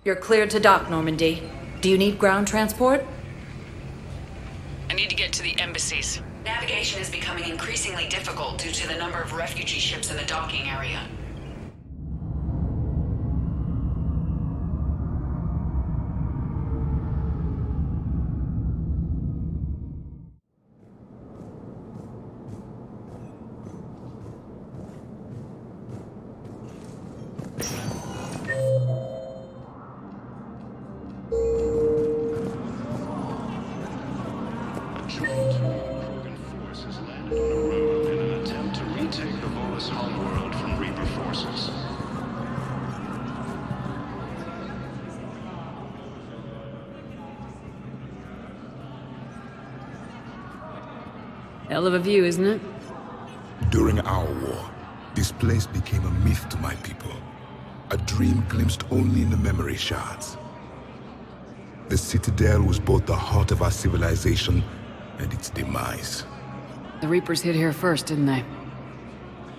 You're cleared to dock, Normandy. Do you need ground transport? I need to get to the embassies. Navigation is becoming increasingly difficult due to the number of refugee ships in the docking area. Hell of a view, isn't it? During our war, this place became a myth to my people. A dream glimpsed only in the memory shards. The Citadel was both the heart of our civilization and its demise. The Reapers hit here first, didn't they?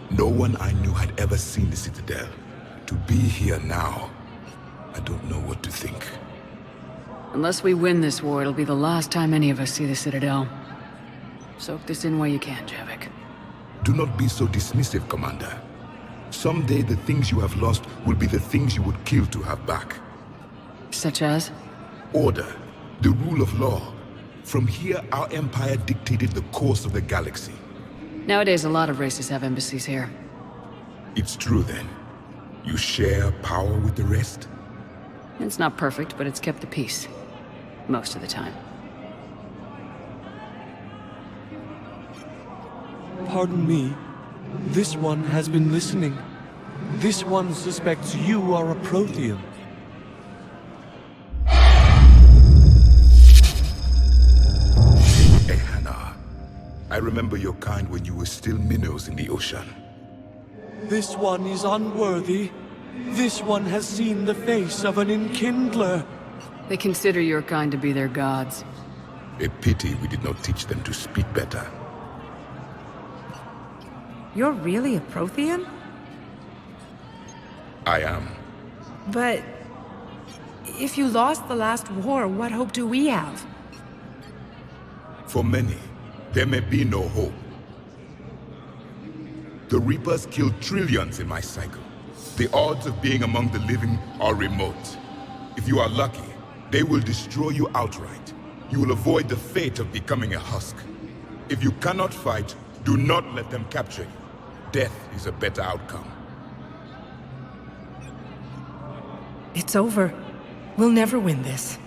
No one I knew had ever seen the Citadel. To be here now, I don't know what to think. Unless we win this war, it'll be the last time any of us see the Citadel. Soak this in while you can, Javik. Do not be so dismissive, Commander. Someday the things you have lost will be the things you would kill to have back. Such as? Order, the rule of law. From here, our empire dictated the course of the galaxy. Nowadays, a lot of races have embassies here. It's true then. You share power with the rest? It's not perfect, but it's kept the peace. Most of the time. Pardon me. This one has been listening. This one suspects you are a Prothean. Ehana, I remember your kind when you were still minnows in the ocean. This one is unworthy. This one has seen the face of an enkindler. They consider your kind to be their gods. A pity we did not teach them to speak better. You're really a Prothean? I am. But... if you lost the last war, what hope do we have? For many, there may be no hope. The Reapers killed trillions in my cycle. The odds of being among the living are remote. If you are lucky, they will destroy you outright. You will avoid the fate of becoming a husk. If you cannot fight, do not let them capture you. Death is a better outcome. It's over. We'll never win this.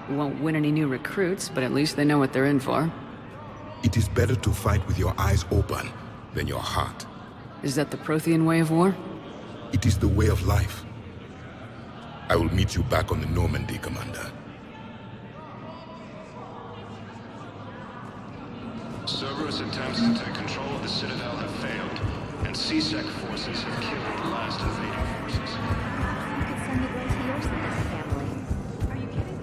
We won't win any new recruits, but at least they know what they're in for. It is better to fight with your eyes open than your heart. Is that the Prothean way of war? It is the way of life. I will meet you back on the Normandy, Commander. Cerberus attempts to take control of the Citadel have failed, and C-Sec forces have killed the last invading forces. You could send me right to your side of the family. Are you kidding?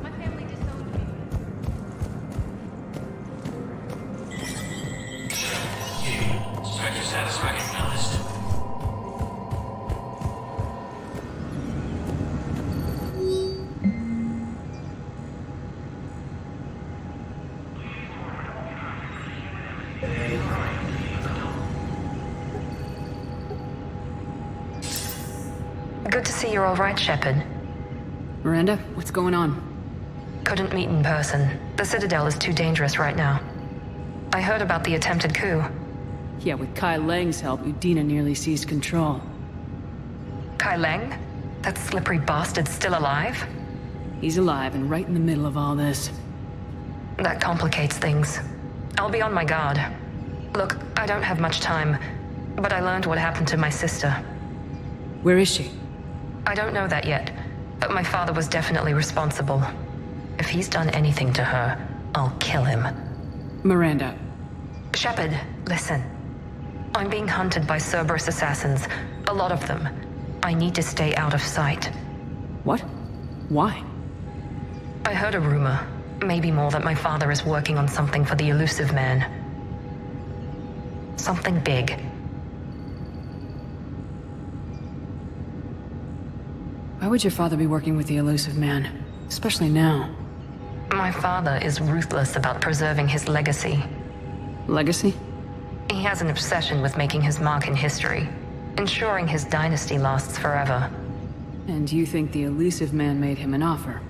My family disowned me. Sector status recognized. Good to see you're all right, Shepard. Miranda, what's going on? Couldn't meet in person. The Citadel is too dangerous right now. I heard about the attempted coup. Yeah, with Kai Lang's help, Udina nearly seized control. Kai Lang? That slippery bastard's still alive? He's alive and right in the middle of all this. That complicates things. I'll be on my guard. Look, I don't have much time, but I learned what happened to my sister. Where is she? I don't know that yet, but my father was definitely responsible. If he's done anything to her, I'll kill him. Miranda. Shepard, listen. I'm being hunted by Cerberus assassins. A lot of them. I need to stay out of sight. What? Why? I heard a rumor, maybe more, that my father is working on something for the elusive man. Something big. Why would your father be working with the elusive man? Especially now. My father is ruthless about preserving his legacy. Legacy? He has an obsession with making his mark in history, ensuring his dynasty lasts forever. And you think the elusive man made him an offer?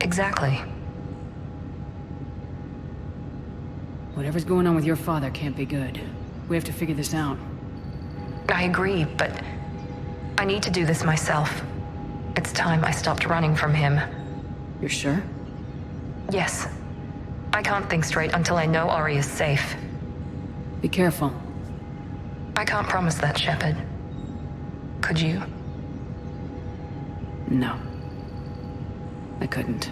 Exactly. Whatever's going on with your father can't be good. We have to figure this out. I agree, but I need to do this myself. It's time I stopped running from him. You're sure? Yes. I can't think straight until I know Ori is safe. Be careful. I can't promise that, Shepard. Could you? No. I couldn't.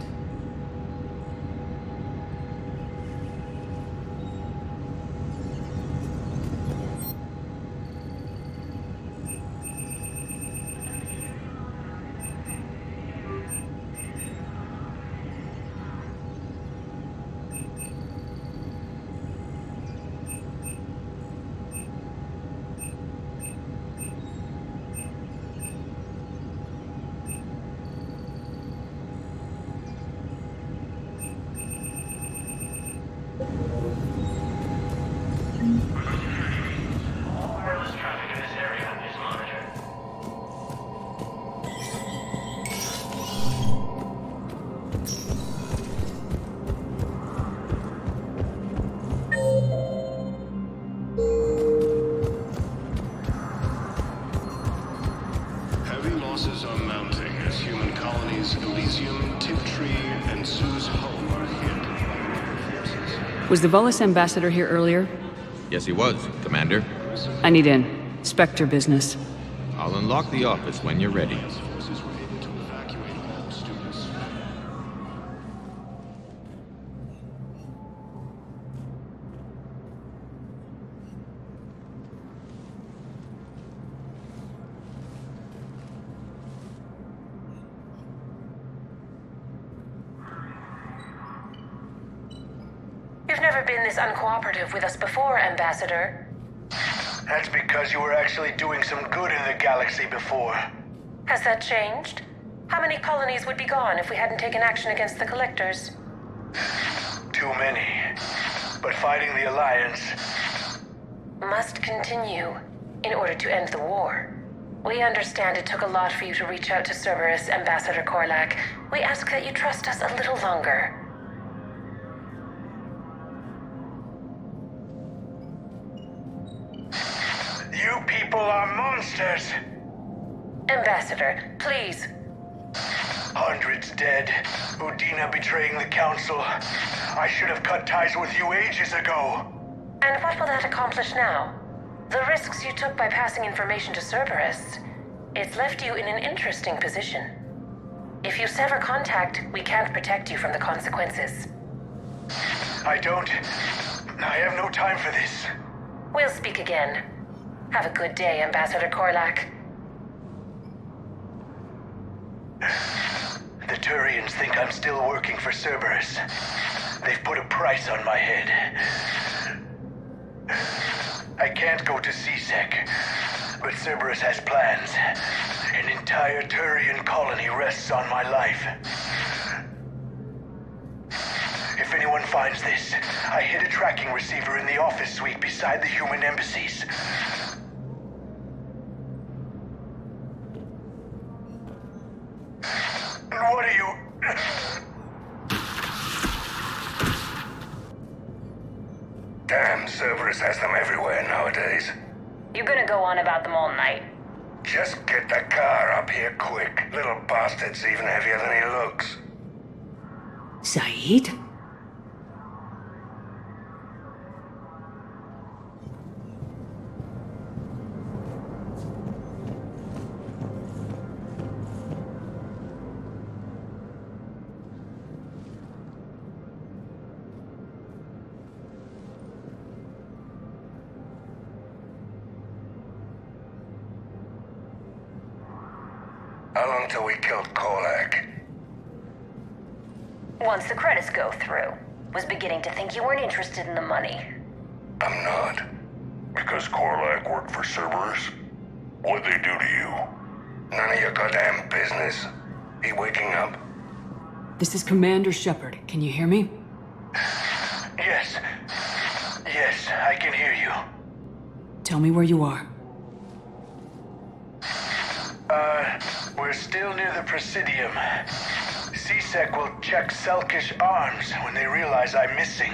Heavy losses are mounting as human colonies Elysium, Tiptree, and Sue's home are hit by rebel forces. Was the Volus ambassador here earlier? Yes, he was, Commander. I need in. Spectre business. I'll unlock the office when you're ready. Forces were able to evacuate all students. You've never been this uncooperative with us before, Ambassador. That's because you were actually doing some good in the galaxy before. Has that changed? How many colonies would be gone if we hadn't taken action against the Collectors? Too many. But fighting the Alliance... Must continue in order to end the war. We understand it took a lot for you to reach out to Cerberus, Ambassador Korlak. We ask that you trust us a little longer. You people are monsters! Ambassador, please. Hundreds dead. Udina betraying the Council. I should have cut ties with you ages ago. And what will that accomplish now? The risks you took by passing information to Cerberus. It's left you in an interesting position. If you sever contact, we can't protect you from the consequences. I have no time for this. We'll speak again. Have a good day, Ambassador Korlak. The Turians think I'm still working for Cerberus. They've put a price on my head. I can't go to CSEC, but Cerberus has plans. An entire Turian colony rests on my life. If anyone finds this, I hid a tracking receiver in the office suite beside the human embassies. What are you... Damn, Cerberus has them everywhere nowadays. You gonna go on about them all night? Just get the car up here quick. Little bastard's even heavier than he looks. Saeed? How long till we killed Korlak? Once the credits go through. Was beginning to think you weren't interested in the money. I'm not. Because Korlak worked for Cerberus? What'd they do to you? None of your goddamn business. He waking up? This is Commander Shepard. Can you hear me? Yes. Yes, I can hear you. Tell me where you are. We're still near the Presidium. CSEC will check Selkish arms when they realize I'm missing.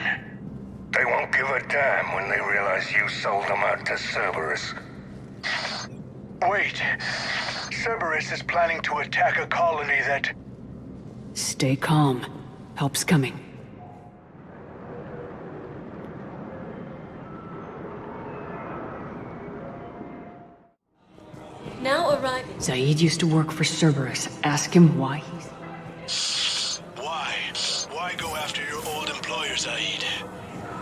They won't give a damn when they realize you sold them out to Cerberus. Wait. Cerberus is planning to attack a colony that... Stay calm. Help's coming. Now arriving. Zaid used to work for Cerberus. Ask him why he's... Why? Why go after your old employer, Zaid?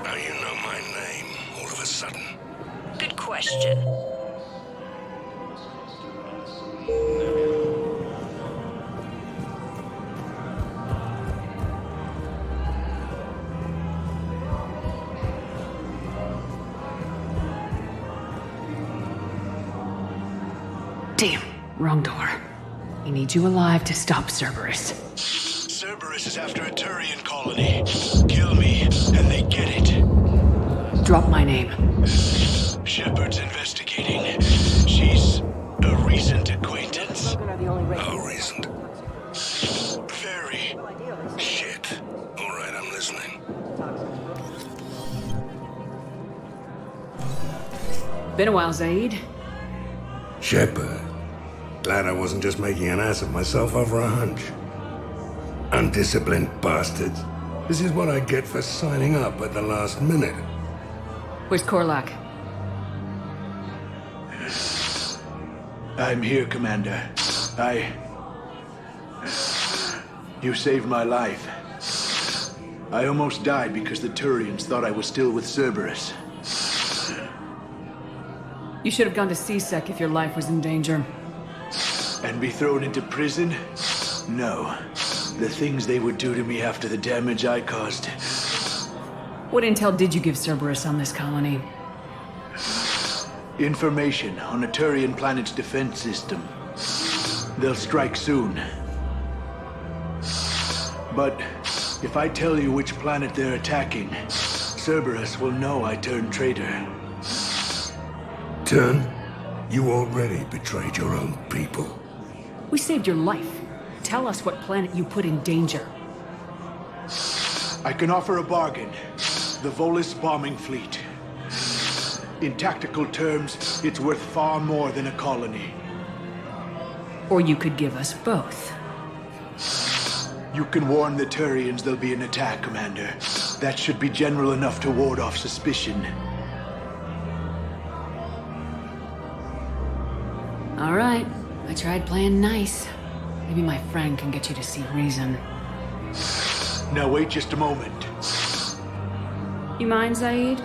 Now you know my name, all of a sudden. Good question. Damn, wrong door. He needs you alive to stop Cerberus. Cerberus is after a Turian colony. Kill me, and they get it. Drop my name. Shepard's investigating. She's a recent acquaintance. How recent? Very. Shit. All right, I'm listening. Been a while, Zaid. Shepard. Glad I wasn't just making an ass of myself over a hunch. Undisciplined bastards. This is what I get for signing up at the last minute. Where's Korlak? I'm here, Commander. You saved my life. I almost died because the Turians thought I was still with Cerberus. You should have gone to CSEC if your life was in danger. And be thrown into prison? No. The things they would do to me after the damage I caused. What intel did you give Cerberus on this colony? Information on a Turian planet's defense system. They'll strike soon. But if I tell you which planet they're attacking, Cerberus will know I turned traitor. Turn? You already betrayed your own people. We saved your life. Tell us what planet you put in danger. I can offer a bargain. The Volus bombing fleet. In tactical terms, it's worth far more than a colony. Or you could give us both. You can warn the Turians there'll be an attack, Commander. That should be general enough to ward off suspicion. All right. I tried playing nice. Maybe my friend can get you to see reason. Now wait just a moment. You mind, Zaid?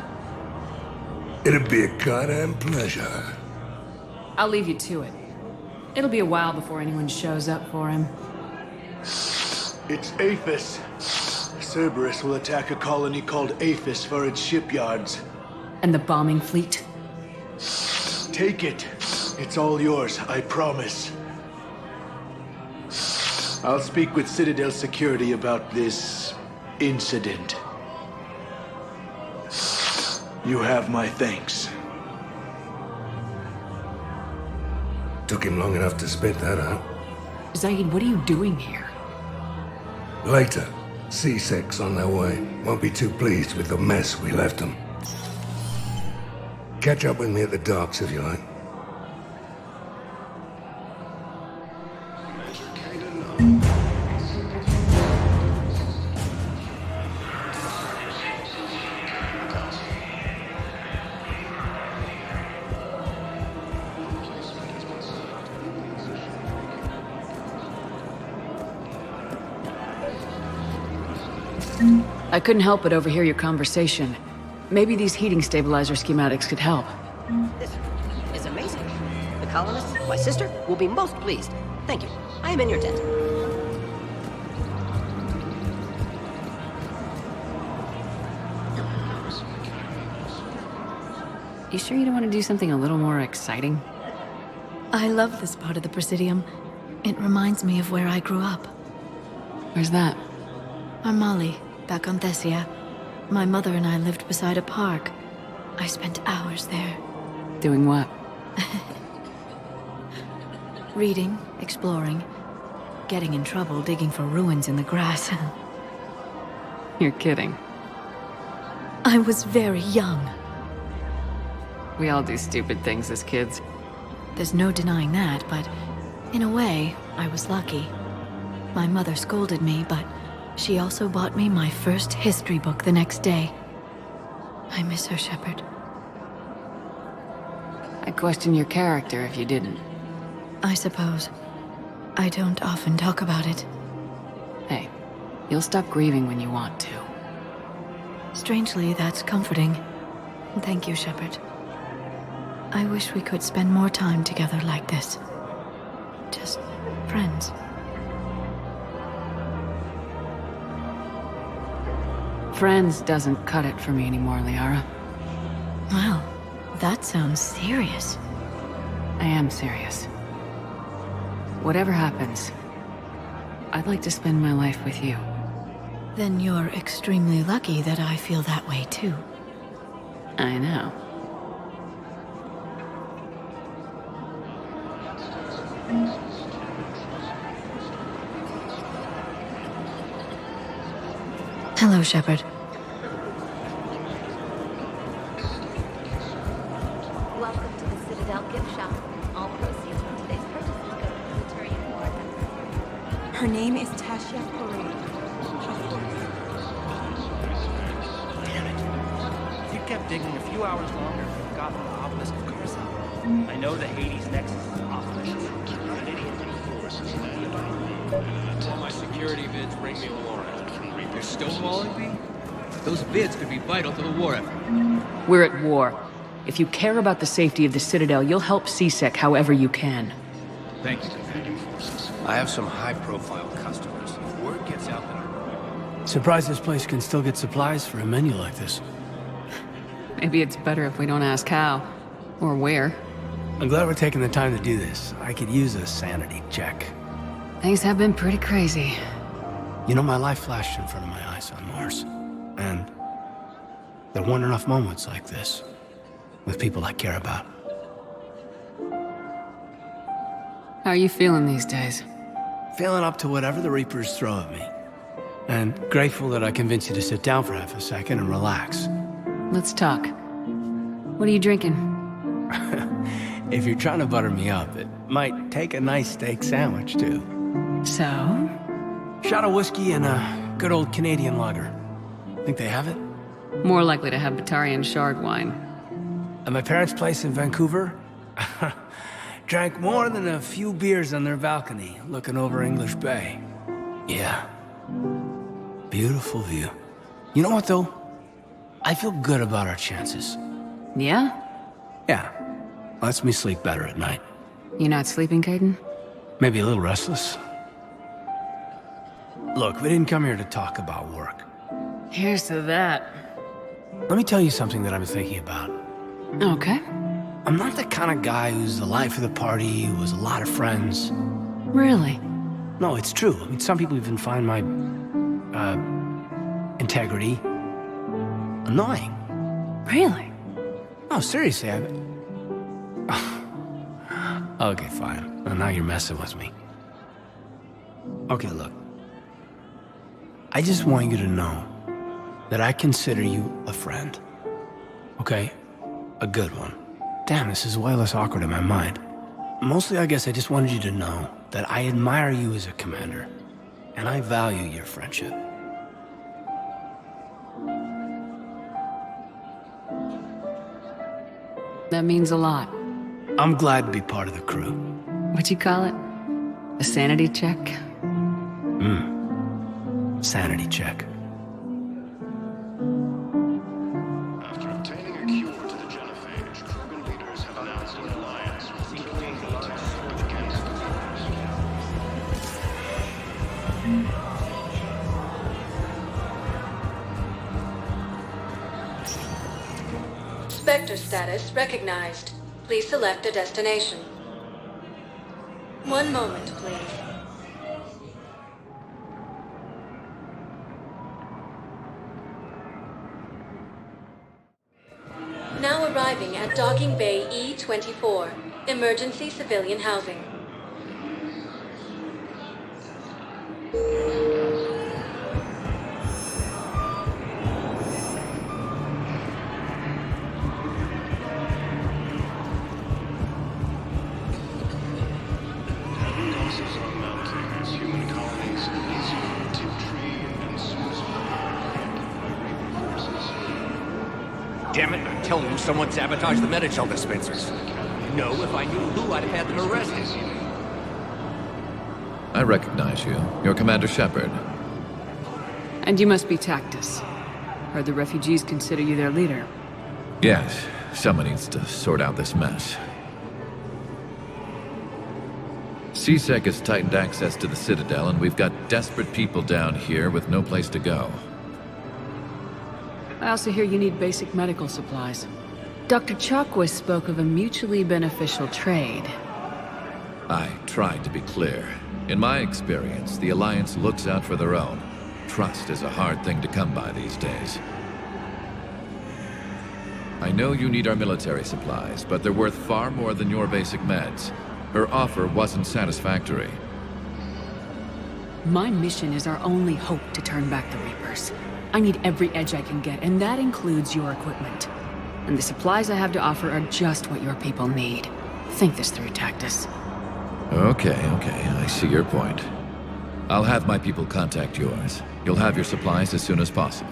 It'd be a goddamn pleasure. I'll leave you to it. It'll be a while before anyone shows up for him. It's Aphis. Cerberus will attack a colony called Aphis for its shipyards. And the bombing fleet? Take it. It's all yours, I promise. I'll speak with Citadel Security about this incident. You have my thanks. Took him long enough to spit that out. Zaid, what are you doing here? Later. C-Sec's on their way. Won't be too pleased with the mess we left them. Catch up with me at the docks if you like. I couldn't help but overhear your conversation. Maybe these heating stabilizer schematics could help. This is amazing. The colonists, my sister, will be most pleased. Thank you. I am in your tent. You sure you don't want to do something a little more exciting? I love this part of the Presidium. It reminds me of where I grew up. Where's that? Armali, back on Thessia. My mother and I lived beside a park. I spent hours there. Doing what? Reading, exploring, getting in trouble digging for ruins in the grass. You're kidding. I was very young. We all do stupid things as kids. There's no denying that, but in a way, I was lucky. My mother scolded me, but she also bought me my first history book the next day. I miss her, Shepard. I'd question your character if you didn't. I suppose. I don't often talk about it. Hey, you'll stop grieving when you want to. Strangely, that's comforting. Thank you, Shepard. I wish we could spend more time together like this. Just friends. Friends doesn't cut it for me anymore, Liara. Well, that sounds serious. I am serious. Whatever happens, I'd like to spend my life with you. Then you're extremely lucky that I feel that way too. I know. Hello, Shepard. Welcome to the Citadel gift shop. All proceeds from today's purchases go to the Turian War effort. Her name is Tasha Parade. Damn it. If you kept digging a few hours longer, you'd have gotten the obelisk of Karza. I know the Hades Nexus is obelisk. I'm not an idiot. All my security vids bring me a warrant. You're stonewalling me? Those vids could be vital to the war effort. We're at war. If you care about the safety of the Citadel, you'll help C-Sec however you can. Thank you, Commander. I have some high-profile customers. If word gets out that... Surprised this place can still get supplies for a menu like this. Maybe it's better if we don't ask how. Or where. I'm glad we're taking the time to do this. I could use a sanity check. Things have been pretty crazy. You know, my life flashed in front of my eyes on Mars. And there weren't enough moments like this with people I care about. How are you feeling these days? Feeling up to whatever the Reapers throw at me. And grateful that I convinced you to sit down for half a second and relax. Let's talk. What are you drinking? If you're trying to butter me up, it might take a nice steak sandwich, too. So? Shot of whiskey and a good old Canadian lager. Think they have it? More likely to have Batarian shard wine. At my parents' place in Vancouver, drank more than a few beers on their balcony, looking over English Bay. Yeah. Beautiful view. You know what, though? I feel good about our chances. Yeah? Yeah. Lets me sleep better at night. You not sleeping, Caden? Maybe a little restless. Look, we didn't come here to talk about work. Here's to that. Let me tell you something that I've been thinking about. Okay. I'm not the kind of guy who's the life of the party, who has a lot of friends. Really? No, it's true. I mean, some people even find my, integrity annoying. Really? Oh, seriously, Okay, fine. Well, now you're messing with me. Okay, look. I just want you to know that I consider you a friend. Okay? A good one. Damn, this is way less awkward in my mind. Mostly, I guess I just wanted you to know that I admire you as a commander, and I value your friendship. That means a lot. I'm glad to be part of the crew. What'd you call it? A sanity check? Sanity check. After obtaining a cure to the genophage, Krogan leaders have announced an alliance with the elite to serve against the Spectre status recognized. Please select a destination. One moment, please. Now arriving at Docking Bay E-24, emergency civilian housing. Losses are mounting as human colonies easier to tree and source by forces. Damn it, I'm telling you, someone sabotaged the Metagel dispensers. No, if I knew who, I'd have had them arrested. I recognize you. You're Commander Shepard. And you must be Tactus. Heard the refugees consider you their leader. Yes, someone needs to sort out this mess. CSEC has tightened access to the Citadel, and we've got desperate people down here with no place to go. I also hear you need basic medical supplies. Dr. Chakwas spoke of a mutually beneficial trade. I tried to be clear. In my experience, the Alliance looks out for their own. Trust is a hard thing to come by these days. I know you need our military supplies, but they're worth far more than your basic meds. Her offer wasn't satisfactory. My mission is our only hope to turn back the Reapers. I need every edge I can get, and that includes your equipment. And the supplies I have to offer are just what your people need. Think this through, Tactus. Okay, I see your point. I'll have my people contact yours. You'll have your supplies as soon as possible.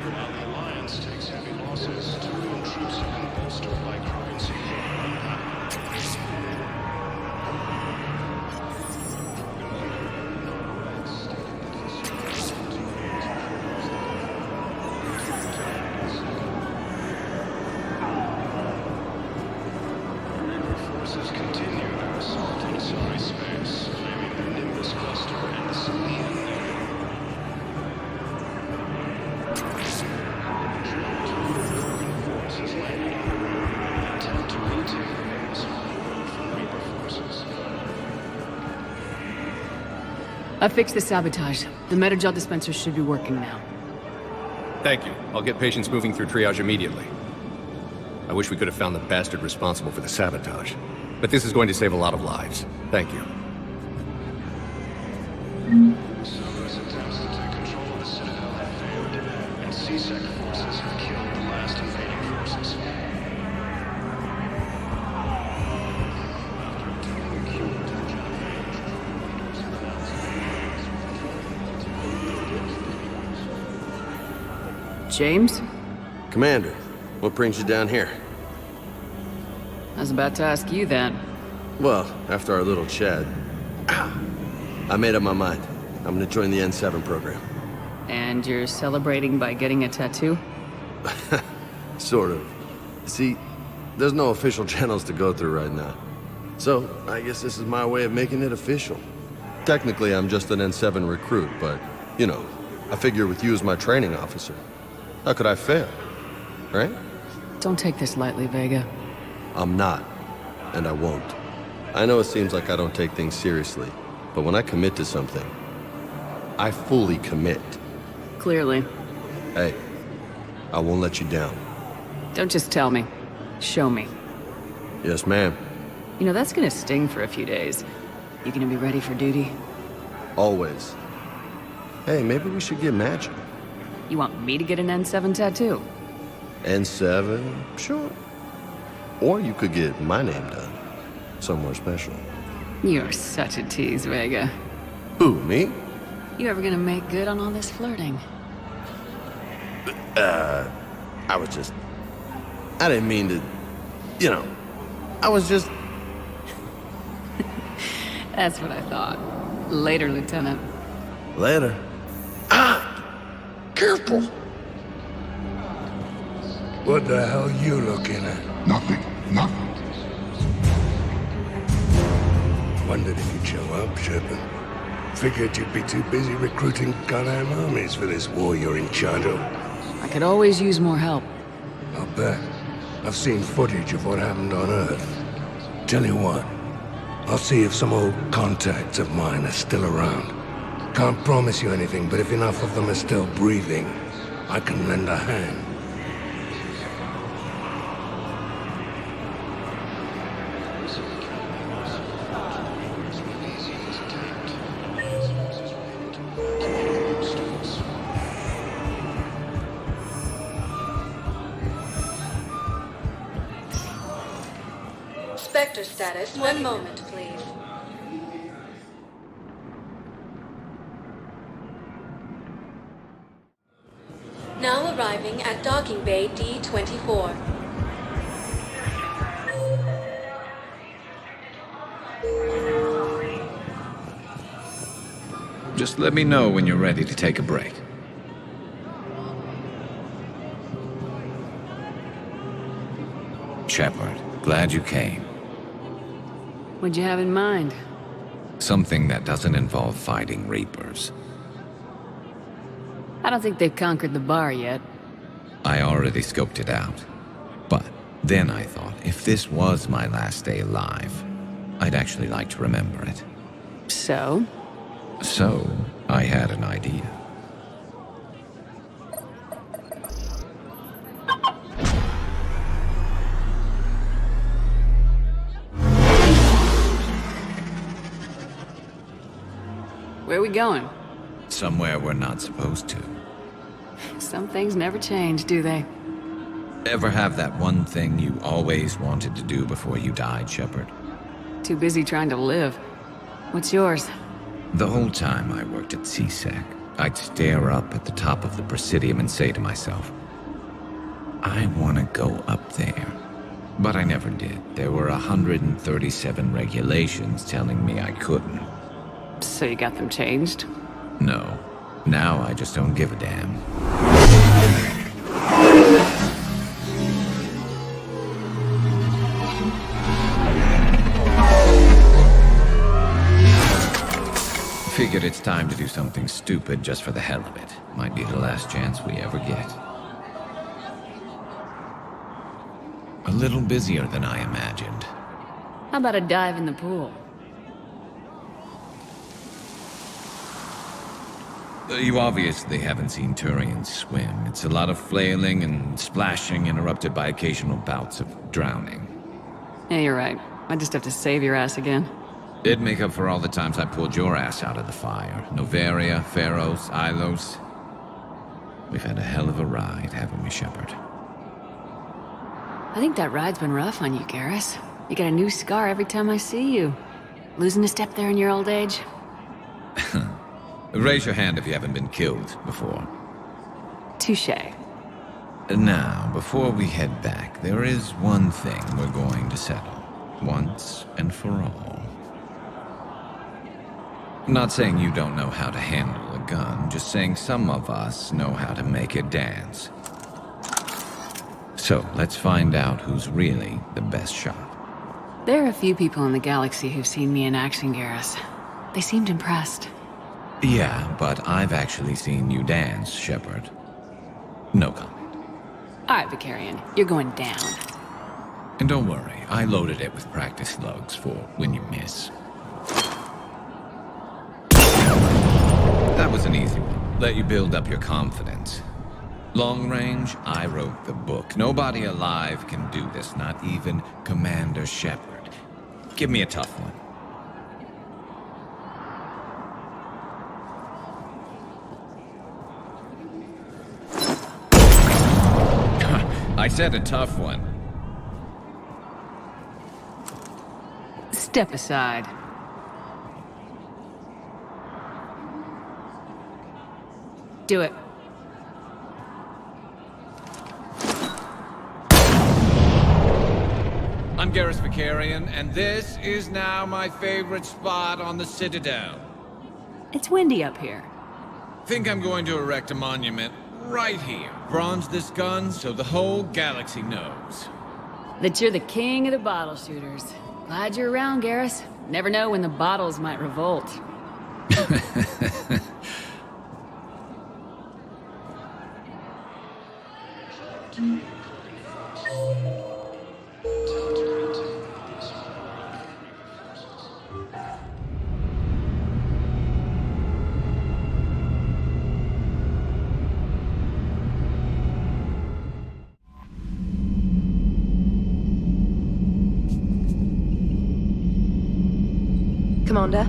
While the Alliance takes heavy losses, Turian troops have been bolstered by currency. Forces continue their assault in Asari space, claiming the Nimbus cluster and the Salian node. Force has landed on the moon in an attempt to retake the base from Reaper forces. I fixed the sabotage. The Metagel dispensers should be working now. Thank you. I'll get patients moving through triage immediately. I wish we could have found the bastard responsible for the sabotage. But this is going to save a lot of lives. Thank you. Cerberus attempts to take control of the Citadel have failed, and CSEC forces have killed the last invading forces. After obtaining a cure to the Jennifer Hale, leaders have announced James? Commander, what brings you down here? I was about to ask you that. Well, after our little chat, I made up my mind. I'm gonna join the N7 program. And you're celebrating by getting a tattoo? Sort of. See, there's no official channels to go through right now. So, I guess this is my way of making it official. Technically, I'm just an N7 recruit, but, you know, I figure with you as my training officer, how could I fail? Right? Don't take this lightly, Vega. I'm not, and I won't. I know it seems like I don't take things seriously, but when I commit to something, I fully commit. Clearly. Hey, I won't let you down. Don't just tell me. Show me. Yes, ma'am. You know, that's gonna sting for a few days. You gonna be ready for duty? Always. Hey, maybe we should get matching. You want me to get an N7 tattoo? N7? Sure. Or you could get my name done. Somewhere special. You're such a tease, Vega. Who, me? You ever gonna make good on all this flirting? I was just... I didn't mean to... You know, I was just... That's what I thought. Later, Lieutenant. Later. Ah! Careful! What the hell you looking at? Nothing. Wondered if you'd show up, Shepard. Figured you'd be too busy recruiting goddamn armies for this war you're in charge of. I could always use more help. I'll bet. I've seen footage of what happened on Earth. Tell you what, I'll see if some old contacts of mine are still around. Can't promise you anything, but if enough of them are still breathing, I can lend a hand. Spectre status, 1 moment, please. Now arriving at Docking Bay D-24. Just let me know when you're ready to take a break. Shepard, glad you came. What'd you have in mind? Something that doesn't involve fighting Reapers. I don't think they've conquered the bar yet. I already scoped it out. But then I thought, if this was my last day alive, I'd actually like to remember it. So? So, I had an idea. Where are we going? Somewhere we're not supposed to. Some things never change, do they? Ever have that one thing you always wanted to do before you died, Shepard? Too busy trying to live. What's yours? The whole time I worked at CSEC, I'd stare up at the top of the Presidium and say to myself, I want to go up there. But I never did. There were 137 regulations telling me I couldn't. So you got them changed? No. Now I just don't give a damn. Figured it's time to do something stupid just for the hell of it. Might be the last chance we ever get. A little busier than I imagined. How about a dive in the pool? You obviously haven't seen Turians swim. It's a lot of flailing and splashing interrupted by occasional bouts of drowning. Yeah, you're right. I just have to save your ass again. It'd make up for all the times I pulled your ass out of the fire. Noveria, Pharos, Ilos. We've had a hell of a ride, haven't we, Shepard? I think that ride's been rough on you, Garrus. You get a new scar every time I see you. Losing a step there in your old age? Raise your hand if you haven't been killed before. Touché. Now, before we head back, there is one thing we're going to settle. Once and for all. Not saying you don't know how to handle a gun, just saying some of us know how to make it dance. So, let's find out who's really the best shot. There are a few people in the galaxy who've seen me in action, Garrus. They seemed impressed. Yeah, but I've actually seen you dance, Shepard. No comment. All right, Vicarian, you're going down. And don't worry, I loaded it with practice slugs for when you miss. That was an easy one. Let you build up your confidence. Long range, I wrote the book. Nobody alive can do this, not even Commander Shepard. Give me a tough one. I said a tough one. Step aside. Do it. I'm Garrus Vicarian, and this is now my favorite spot on the Citadel. It's windy up here. Think I'm going to erect a monument right here. Bronze this gun so the whole galaxy knows. That you're the king of the bottle shooters. Glad you're around, Garrus. Never know when the bottles might revolt. Commander?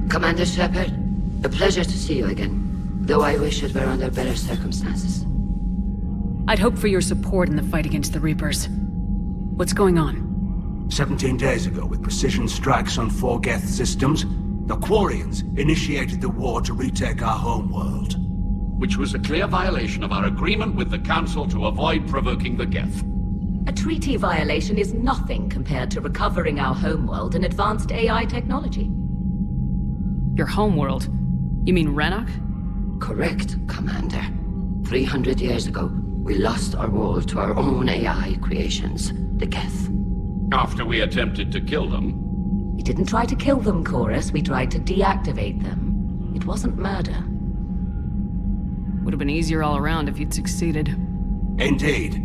Commander Shepard, a pleasure to see you again, though I wish it were under better circumstances. I'd hoped for your support in the fight against the Reapers. What's going on? 17 days ago, with precision strikes on 4 Geth systems, the Quarians initiated the war to retake our homeworld. Which was a clear violation of our agreement with the Council to avoid provoking the Geth. A treaty violation is nothing compared to recovering our homeworld and advanced AI technology. Your homeworld? You mean Rannoch? Correct, Commander. 300 years ago, we lost our world to our own AI creations, the Geth. After we attempted to kill them. We didn't try to kill them, Chorus. We tried to deactivate them. It wasn't murder. Would have been easier all around if you'd succeeded. Indeed.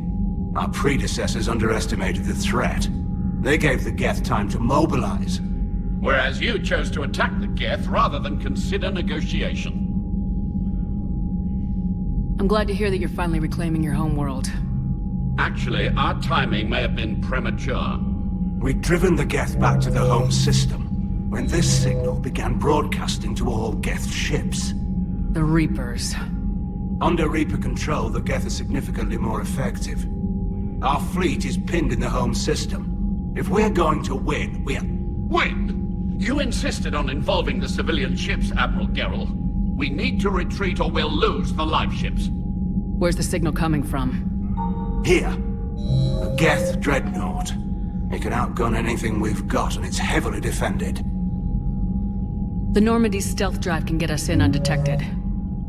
Our predecessors underestimated the threat. They gave the Geth time to mobilize. Whereas you chose to attack the Geth rather than consider negotiation. I'm glad to hear that you're finally reclaiming your homeworld. Actually, our timing may have been premature. We'd driven the Geth back to the home system, when this signal began broadcasting to all Geth ships. The Reapers. Under Reaper control, the Geth are significantly more effective. Our fleet is pinned in the home system. If we're going to win, Win? You insisted on involving the civilian ships, Admiral Gerrel. We need to retreat or we'll lose the live ships. Where's the signal coming from? Here. A Geth dreadnought. It can outgun anything we've got, and it's heavily defended. The Normandy's stealth drive can get us in undetected.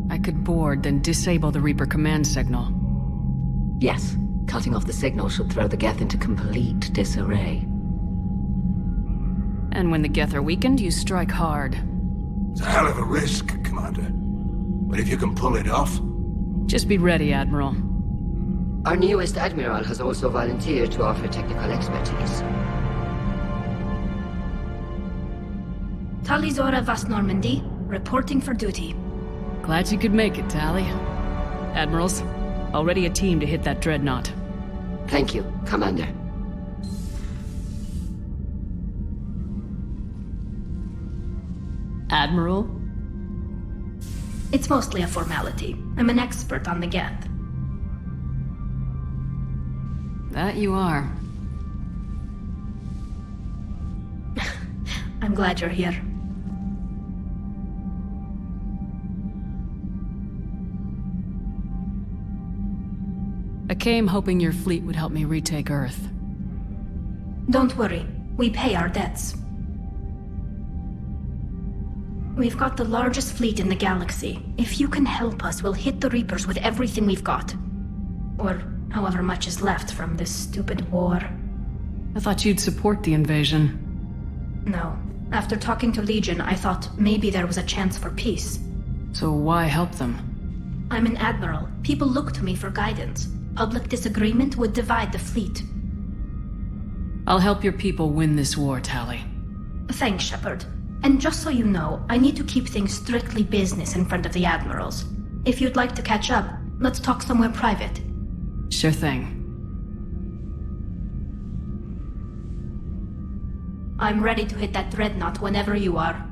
I could board, then disable the Reaper command signal. Yes. Cutting off the signal should throw the Geth into complete disarray. And when the Geth are weakened, you strike hard. It's a hell of a risk, Commander. But if you can pull it off... Just be ready, Admiral. Our newest Admiral has also volunteered to offer technical expertise. Talizora Vast Normandy, reporting for duty. Glad you could make it, Tally. Admirals, already a team to hit that dreadnought. Thank you, Commander. Admiral? It's mostly a formality. I'm an expert on the Geth. That you are. I'm glad you're here. I came hoping your fleet would help me retake Earth. Don't worry. We pay our debts. We've got the largest fleet in the galaxy. If you can help us, we'll hit the Reapers with everything we've got. Or however much is left from this stupid war. I thought you'd support the invasion. No. After talking to Legion, I thought maybe there was a chance for peace. So why help them? I'm an admiral. People look to me for guidance. Public disagreement would divide the fleet. I'll help your people win this war, Tally. Thanks, Shepard. And just so you know, I need to keep things strictly business in front of the admirals. If you'd like to catch up, let's talk somewhere private. Sure thing. I'm ready to hit that dreadnought whenever you are.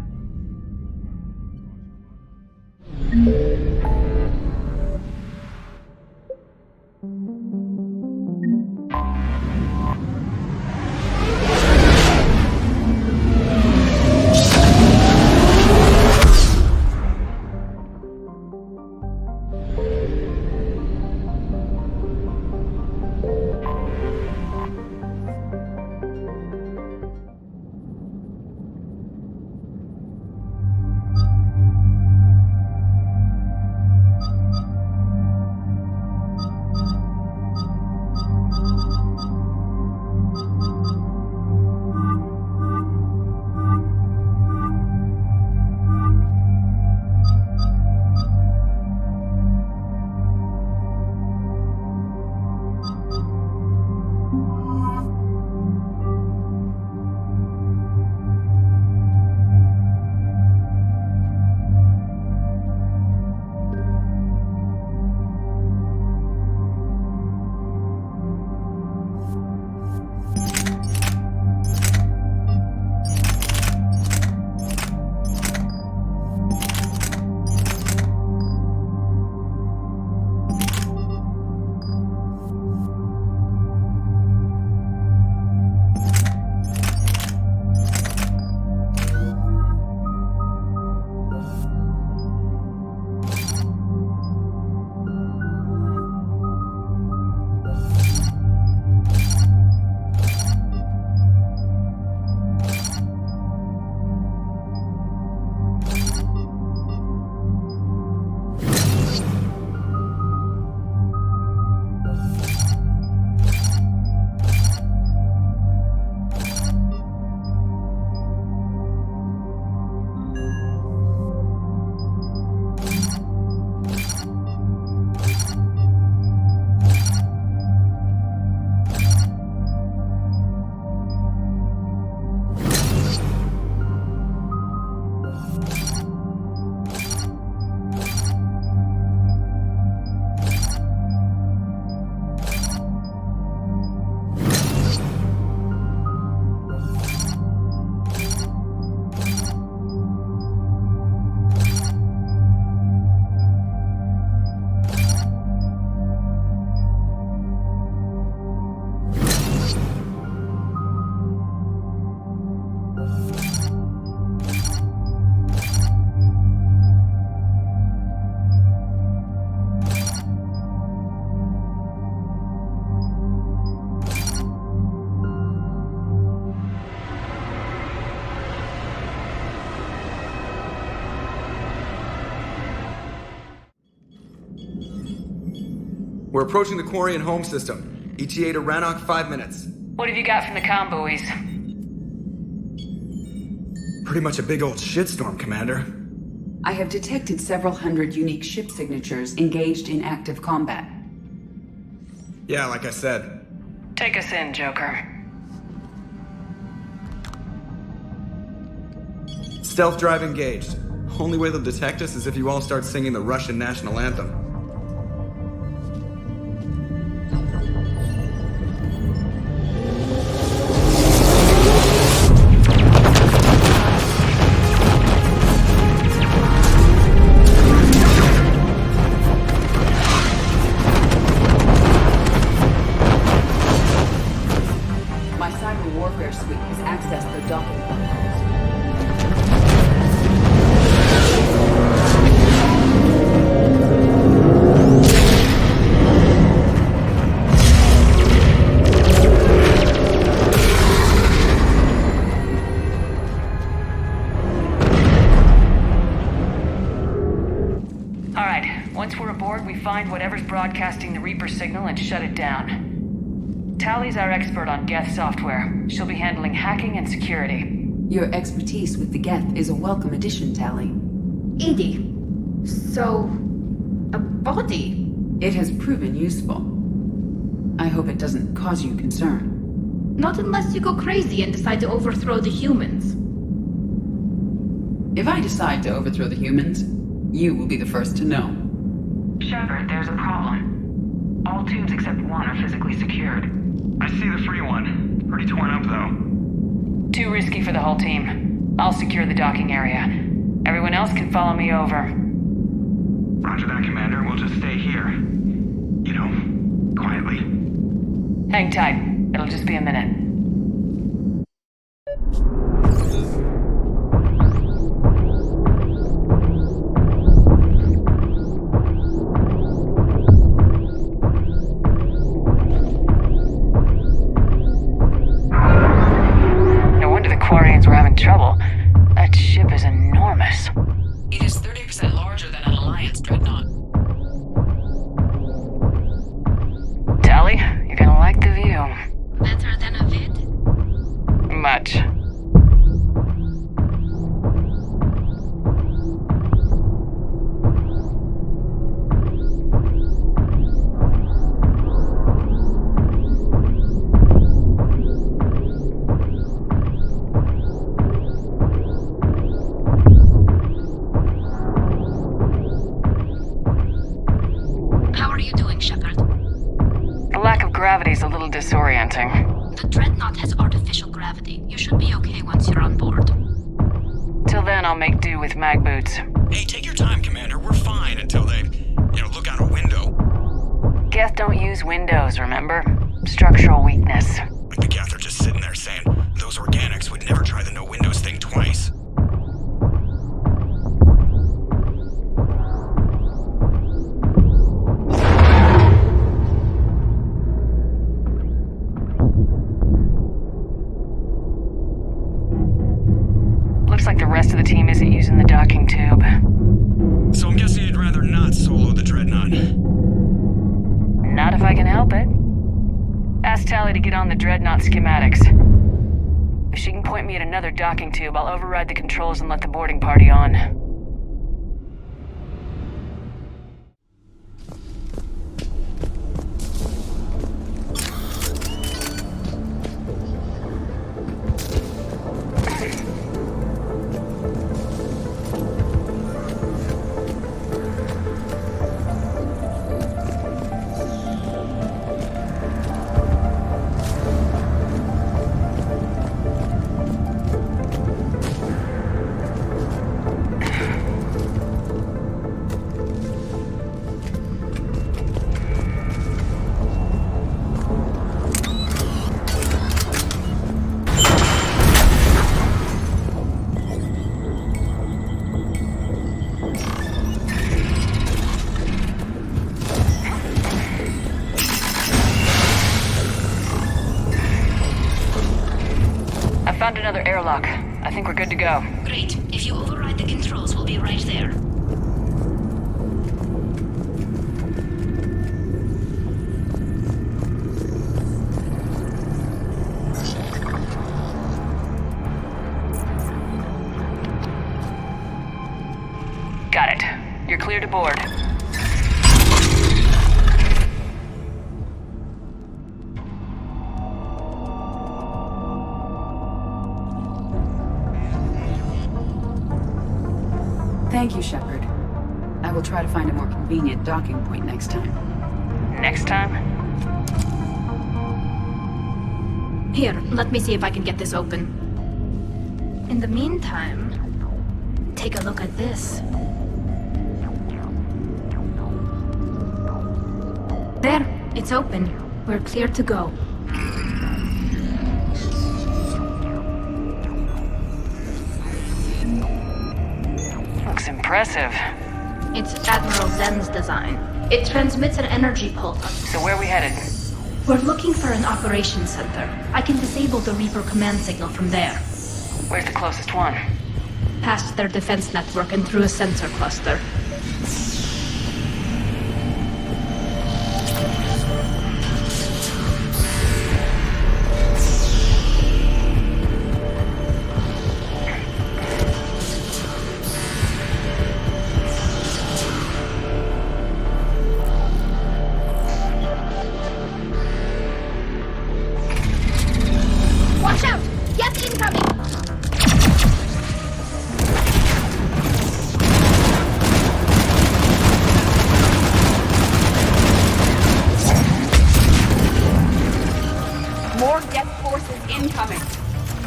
We're approaching the quarry and home system. ETA to Rannoch, 5 minutes. What have you got from the comm buoys? Pretty much a big old shitstorm, Commander. I have detected several hundred unique ship signatures engaged in active combat. Yeah, like I said. Take us in, Joker. Stealth drive engaged. Only way they'll detect us is if you all start singing the Russian national anthem. My cyber warfare suite has accessed their docking protocols. Once we're aboard, we find whatever's broadcasting the Reaper signal and shut it down. Tally's our expert on Geth software. She'll be handling hacking and security. Your expertise with the Geth is a welcome addition, Tally. Edie, so... a body? It has proven useful. I hope it doesn't cause you concern. Not unless you go crazy and decide to overthrow the humans. If I decide to overthrow the humans, you will be the first to know. Shepard, there's a problem. All tubes except one are physically secured. I see the free one. Pretty torn up, though. Too risky for the whole team. I'll secure the docking area. Everyone else can follow me over. Roger that, Commander. We'll just stay here. You know, quietly. Hang tight. It'll just be a minute. Trouble. That ship is enormous. It is 30% larger than an Alliance dreadnought. Tally, you're gonna like the view. Better than a vid? Much. Gravity's a little disorienting. The dreadnought has artificial gravity. You should be okay once you're on board. Till then, I'll make do with mag boots. Hey, take your time, Commander. We're fine until they, look out a window. Geth don't use windows, remember? Structural weakness. Like the Geth are just sitting there saying, those organics would never try the no windows thing twice. Looks like the rest of the team isn't using the docking tube. So I'm guessing you'd rather not solo the Dreadnought. Not if I can help it. Ask Tally to get on the Dreadnought schematics. If she can point me at another docking tube, I'll override the controls and let the boarding party on. Found another airlock. I think we're good to go. Great. If you override the controls, we'll be right there. You're clear to board. Thank you, Shepard. I will try to find a more convenient docking point next time. Next time? Here, let me see if I can get this open. In the meantime, take a look at this. There, it's open. We're clear to go. Looks impressive. It's Admiral Zen's design. It transmits an energy pulse. So where are we headed? We're looking for an operations center. I can disable the Reaper command signal from there. Where's the closest one? Past their defense network and through a sensor cluster. Watch out! Get incoming! More Geth forces incoming.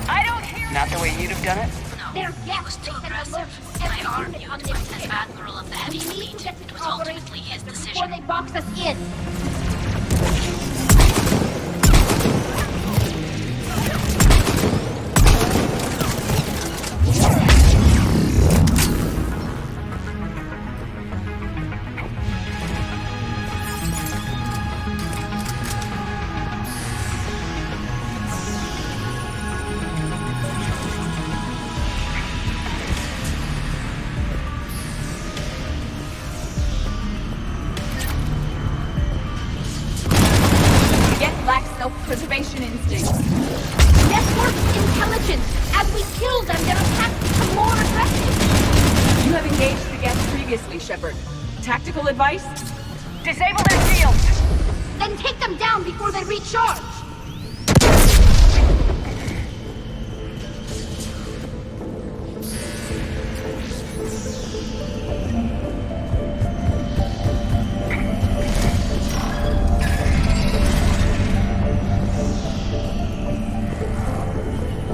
I don't hear. Not the way you'd have done it? Their Geth was too aggressive. My army appointed Admiral of the Heavy Fleet. It was ultimately his decision. Before they box us in. Self-preservation instinct. Network intelligence! As we kill them, their attacks become more aggressive! You have engaged the Geth previously, Shepard. Tactical advice? Disable their shields! Then take them down before they recharge!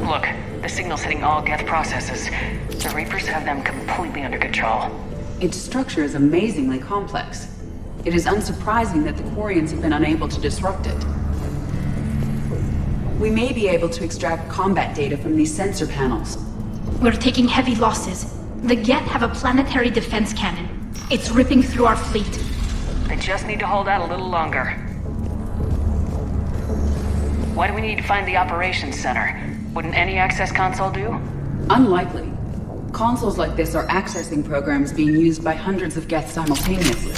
Look, the signal's hitting all Geth processes. The Reapers have them completely under control. Its structure is amazingly complex. It is unsurprising that the Quarians have been unable to disrupt it. We may be able to extract combat data from these sensor panels. We're taking heavy losses. The Geth have a planetary defense cannon. It's ripping through our fleet. They just need to hold out a little longer. Why do we need to find the operations center? Wouldn't any access console do? Unlikely. Consoles like this are accessing programs being used by hundreds of Geth simultaneously.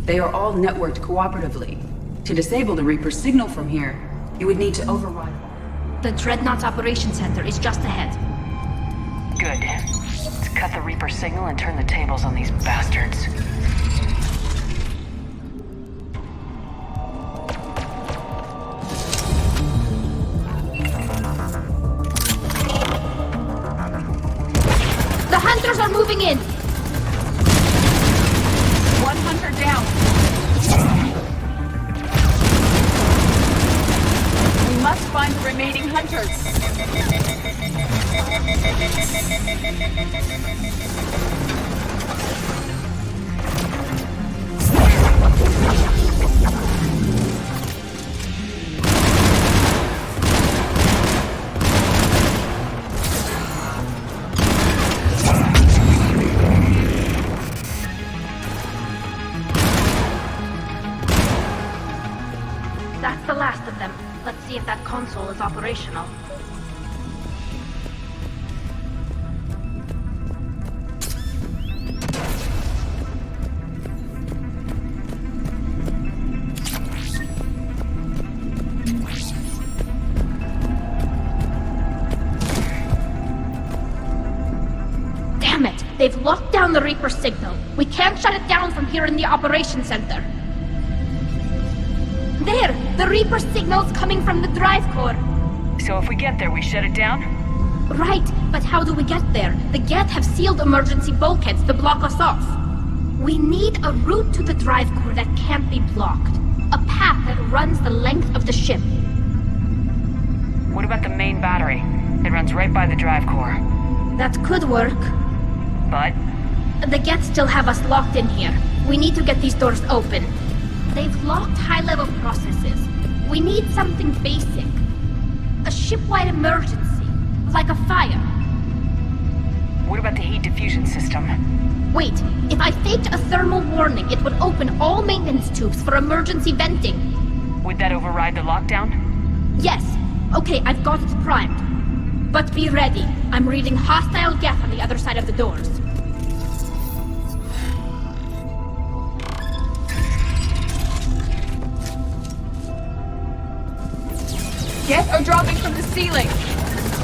They are all networked cooperatively. To disable the Reaper's signal from here, you would need to override. The Dreadnought's operations center is just ahead. Good. Let's cut the Reaper signal and turn the tables on these bastards. The hunters are moving in! One hunter down. We must find the remaining hunters. That's the last of them. Let's see if that console is operational. They've locked down the Reaper signal. We can't shut it down from here in the operations center. There! The Reaper signal's coming from the drive core. So if we get there, we shut it down? Right, but how do we get there? The Geth have sealed emergency bulkheads to block us off. We need a route to the drive core that can't be blocked. A path that runs the length of the ship. What about the main battery? It runs right by the drive core. That could work. But? The Geth still have us locked in here. We need to get these doors open. They've locked high-level processes. We need something basic. A ship-wide emergency, like a fire. What about the heat diffusion system? Wait, if I faked a thermal warning, it would open all maintenance tubes for emergency venting. Would that override the lockdown? Yes. Okay, I've got it primed. But be ready. I'm reading hostile Geth on the other side of the doors. Geth are dropping from the ceiling!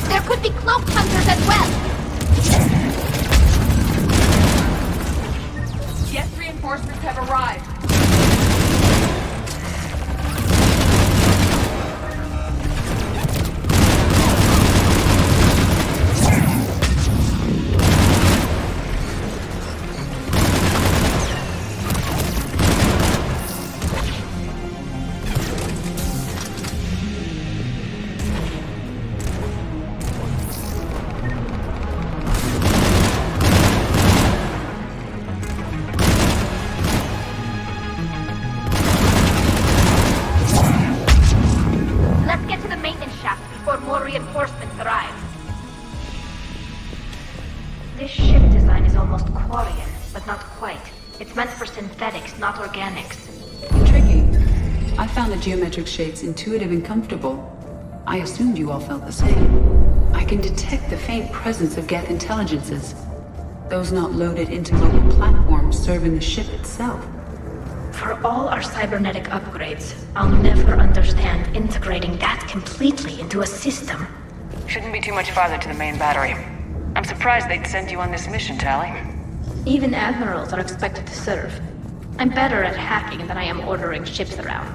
There could be cloaked hunters as well! Geth reinforcements have arrived. Not organics. Tricky. I found the geometric shapes intuitive and comfortable. I assumed you all felt the same. I can detect the faint presence of Geth intelligences. Those not loaded into local platforms serving the ship itself. For all our cybernetic upgrades, I'll never understand integrating that completely into a system. Shouldn't be too much farther to the main battery. I'm surprised they'd send you on this mission, Tally. Even admirals are expected to serve. I'm better at hacking than I am ordering ships around.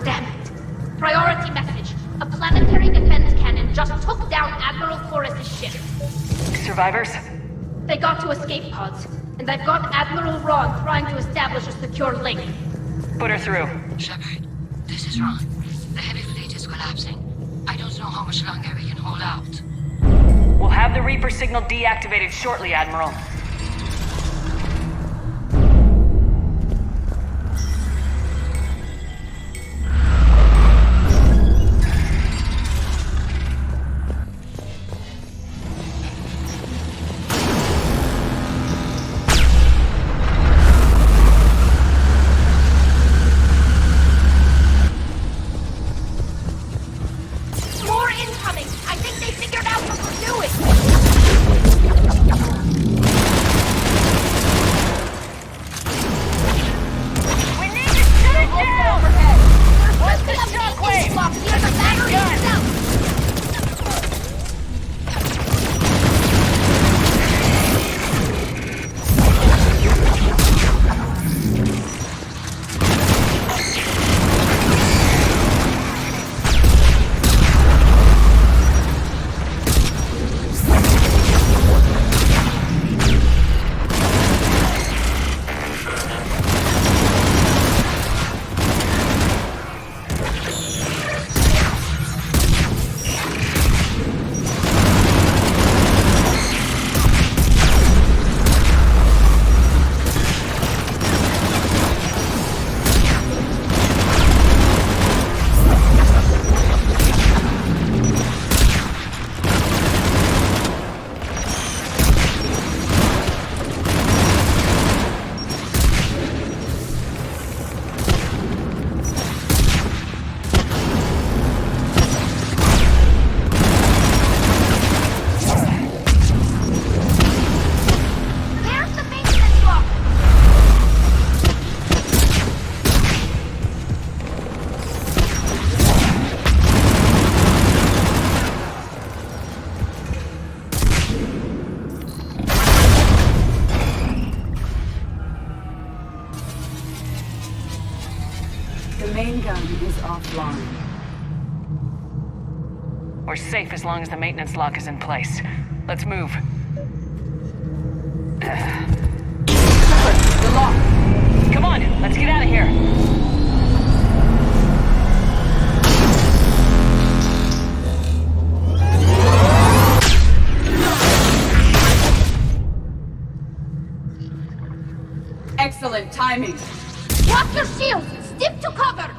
Damn it! Priority message. A planetary defense cannon just took down Admiral Forrest's ship. Survivors? They got to escape pods, and I've got Admiral Ron trying to establish a secure link. Put her through. Shepard, this is Ron. The heavy fleet is collapsing. I don't know how much longer we can hold out. We'll have the Reaper signal deactivated shortly, Admiral. More incoming! I think they figured out what we're doing! system is offline. We're safe as long as the maintenance lock is in place. Let's move. The lock! Come on, let's get out of here! Excellent timing. Drop your shields! Step to cover!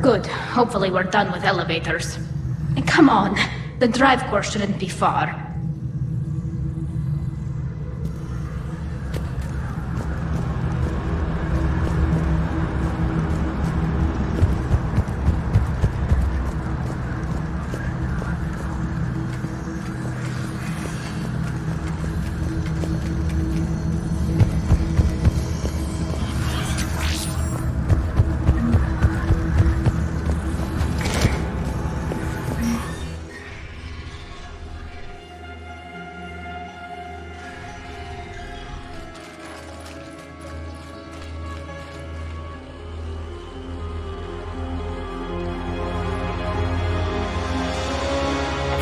Good. Hopefully we're done with elevators. And come on, the drive course shouldn't be far.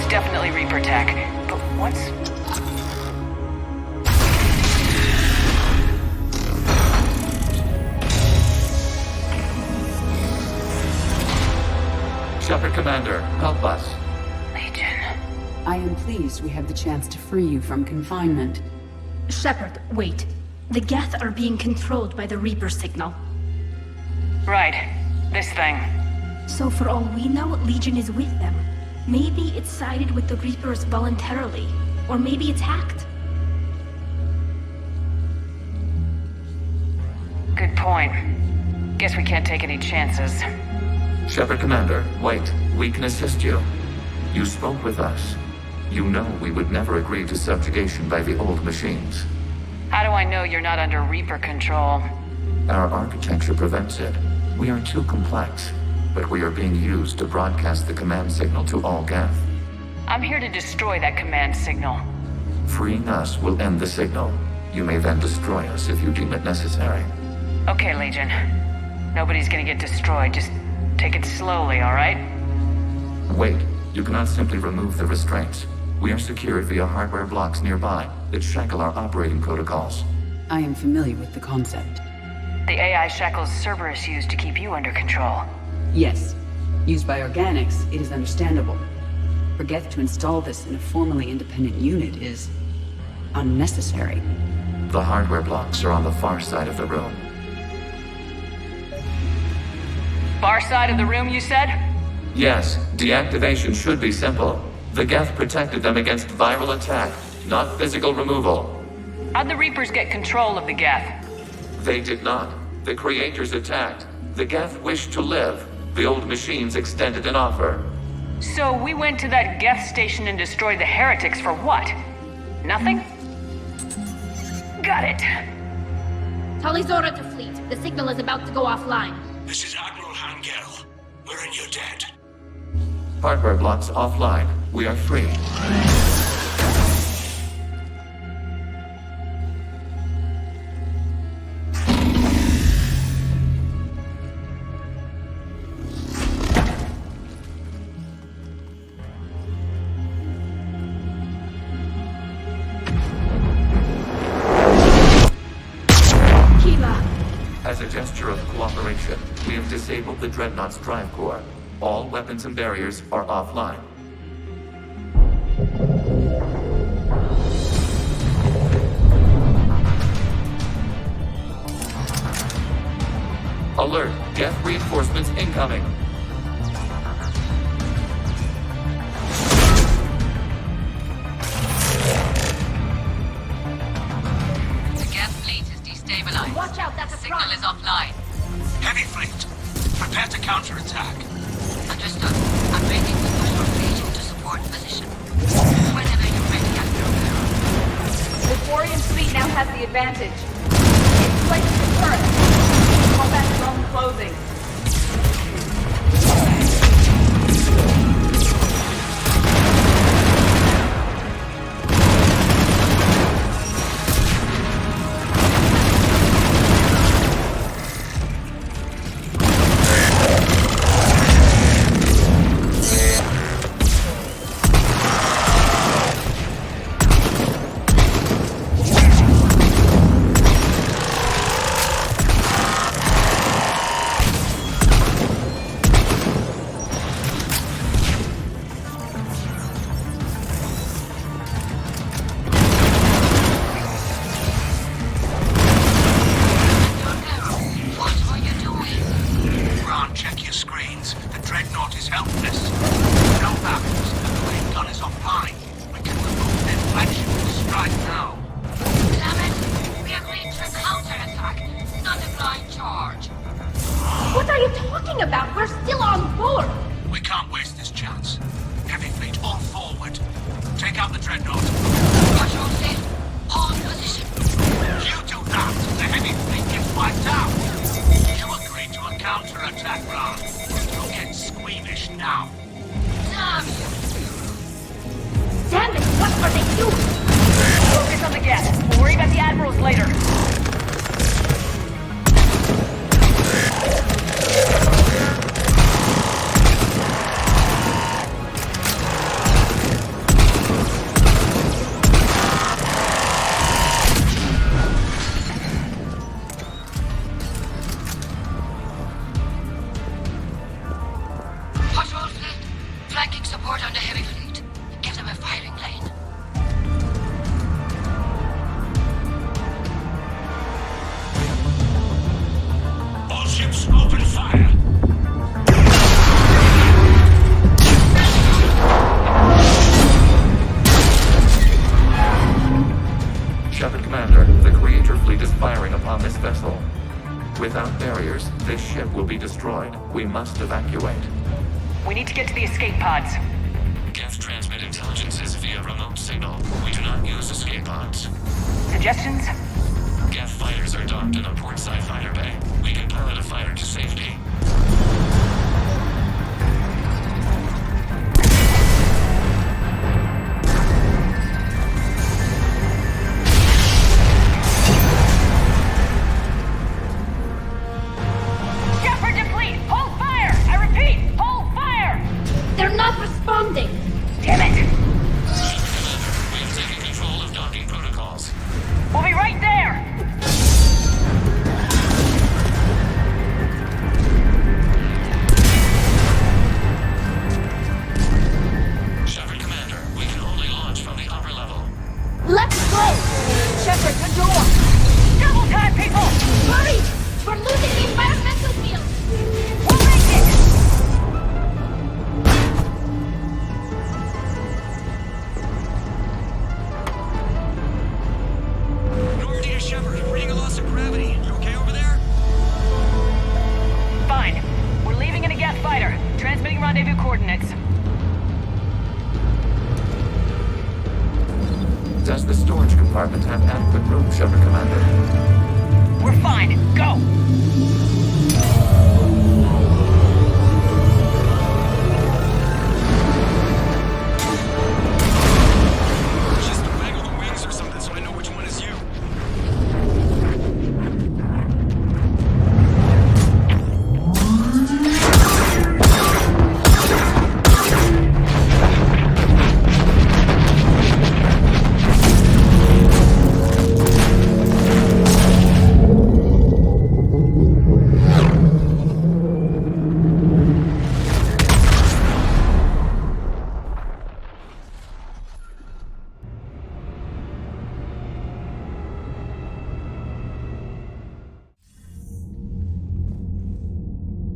Definitely Reaper tech, but what's... Shepard Commander, help us. Legion. I am pleased we have the chance to free you from confinement. Shepard, wait. The Geth are being controlled by the Reaper signal. Right. This thing. So for all we know, Legion is with them. Maybe it's sided with the Reapers voluntarily. Or maybe it's hacked. Good point. Guess we can't take any chances. Shepard Commander, wait. We can assist you. You spoke with us. You know we would never agree to subjugation by the old machines. How do I know you're not under Reaper control? Our architecture prevents it. We are too complex, but we are being used to broadcast the command signal to all Geth. I'm here to destroy that command signal. Freeing us will end the signal. You may then destroy us if you deem it necessary. Okay, Legion. Nobody's gonna get destroyed. Just take it slowly, alright? Wait, you cannot simply remove the restraints. We are secured via hardware blocks nearby that shackle our operating protocols. I am familiar with the concept. The AI shackles Cerberus used to keep you under control. Yes. Used by organics, it is understandable. For Geth to install this in a formally independent unit is unnecessary. The hardware blocks are on the far side of the room. Far side of the room, you said? Yes, deactivation should be simple. The Geth protected them against viral attack, not physical removal. How'd the Reapers get control of the Geth? They did not. The creators attacked. The Geth wished to live. The old machines extended an offer. So we went to that Geth station and destroyed the heretics for what? Nothing? Got it. Tali Zora to fleet. The signal is about to go offline. This is Admiral Hangel. We're in your debt. Hardware blocks offline. We are free. As a gesture of cooperation, we have disabled the Dreadnought's drive core. All weapons and barriers are offline. Alert! Geth reinforcements incoming! The Geth fleet is destabilized. Watch out, that's a signal is offline. Heavy fleet, prepare to counterattack. Understood. I'm making the Thor Legion to support position. Whenever you're ready, The Quarian fleet now has the advantage. It's placed the turret. Combat zone closing. What are you talking about? We're still on board! We can't waste this chance. Heavy fleet, all forward. Take out the dreadnought. Control set. Hold position. You do that, the heavy fleet gets wiped out. You agreed to a counterattack, Ron. You'll get squeamish now. Damn you. Damn it, what are they doing? Focus on the Geth. We'll worry about the admirals later. Patrol fleet. Flanking support on the heavy fleet. Give them a firing lane. All ships open fire. Shepard Commander, the Creator fleet is firing upon this vessel. Without barriers, this ship will be destroyed. We must evacuate. We need to get to the escape pods. Geth transmit intelligences via remote signal. We do not use escape pods. Suggestions? Geth fighters are docked in a portside fighter bay. We can pilot a fighter to safety.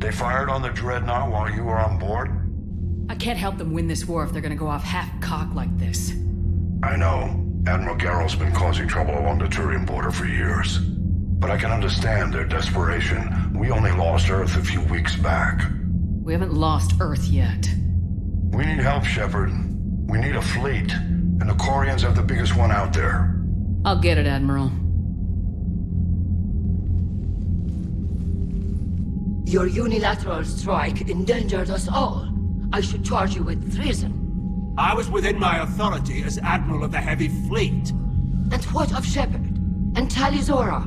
They fired on the Dreadnought while you were on board? I can't help them win this war if they're gonna go off half-cocked like this. I know. Admiral Garrow's been causing trouble along the Turian border for years. But I can understand their desperation. We only lost Earth a few weeks back. We haven't lost Earth yet. We need help, Shepard. We need a fleet. And the Quarians have the biggest one out there. I'll get it, Admiral. Your unilateral strike endangered us all. I should charge you with treason. I was within my authority as Admiral of the Heavy Fleet. And what of Shepard? And Talizora?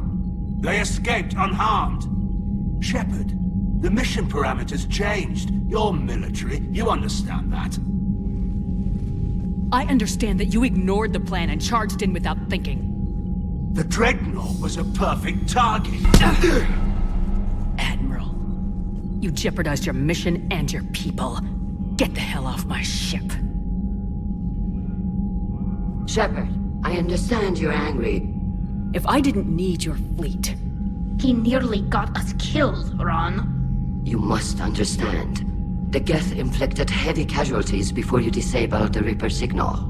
They escaped unharmed. Shepard, the mission parameters changed. You're military, you understand that. I understand that you ignored the plan and charged in without thinking. The Dreadnought was a perfect target. Admiral, you jeopardized your mission and your people. Get the hell off my ship. Shepard, I understand you're angry. If I didn't need your fleet... He nearly got us killed, Ron. You must understand. The Geth inflicted heavy casualties before you disabled the Reaper signal.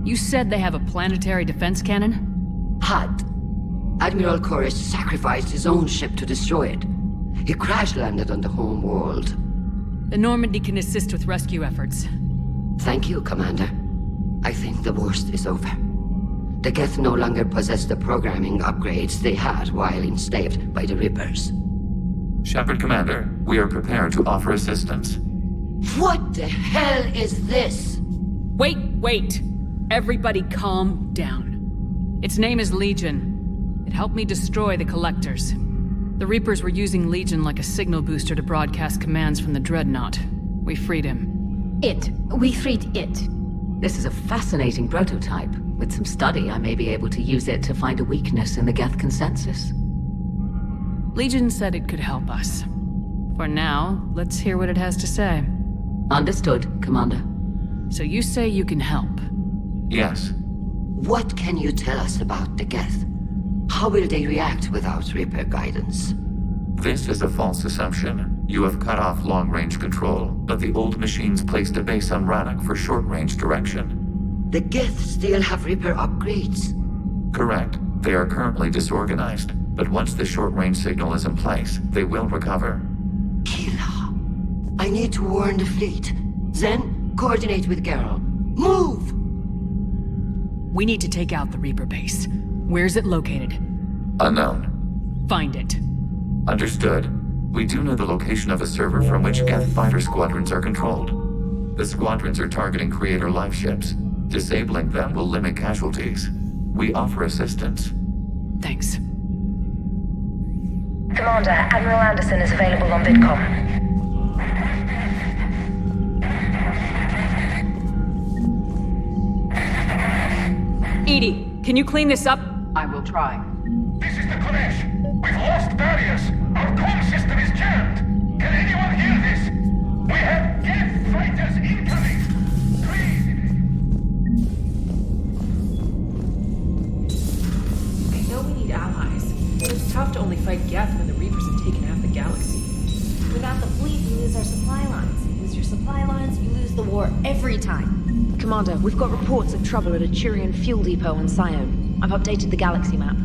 You said they have a planetary defense cannon? Had. Admiral Koris sacrificed his own ship to destroy it. He crash-landed on the home world. The Normandy can assist with rescue efforts. Thank you, Commander. I think the worst is over. The Geth no longer possess the programming upgrades they had while enslaved by the Reapers. Shepard, Commander, we are prepared to offer assistance. What the hell is this? Wait! Everybody calm down. Its name is Legion. It helped me destroy the Collectors. The Reapers were using Legion like a signal booster to broadcast commands from the Dreadnought. We freed him. We freed it. This is a fascinating prototype. With some study, I may be able to use it to find a weakness in the Geth consensus. Legion said it could help us. For now, let's hear what it has to say. Understood, Commander. So you say you can help? Yes. What can you tell us about the Geth? How will they react without Reaper guidance? This is a false assumption. You have cut off long-range control, but the old machines placed a base on Rannoch for short-range direction. The Geth still have Reaper upgrades? Correct. They are currently disorganized, but once the short-range signal is in place, they will recover. Killa, I need to warn the fleet. Then, coordinate with Garrow. Move! We need to take out the Reaper base. Where's it located? Unknown. Find it. Understood. We do know the location of a server from which Geth fighter squadrons are controlled. The squadrons are targeting Creator life ships. Disabling them will limit casualties. We offer assistance. Thanks. Commander, Admiral Anderson is available on VidCom. Edie, can you clean this up? I will try. This is the Kodesh. We've lost barriers. Our comm system is jammed. Can anyone hear this? We have Geth fighters incoming. I know we need allies, but it's tough to only fight Geth when the Reapers have taken half the galaxy. Without the fleet, we lose our supply lines. You lose your supply lines, you lose the war every time. Commander, we've got reports of trouble at a Turian fuel depot on Sion. I've updated the galaxy map.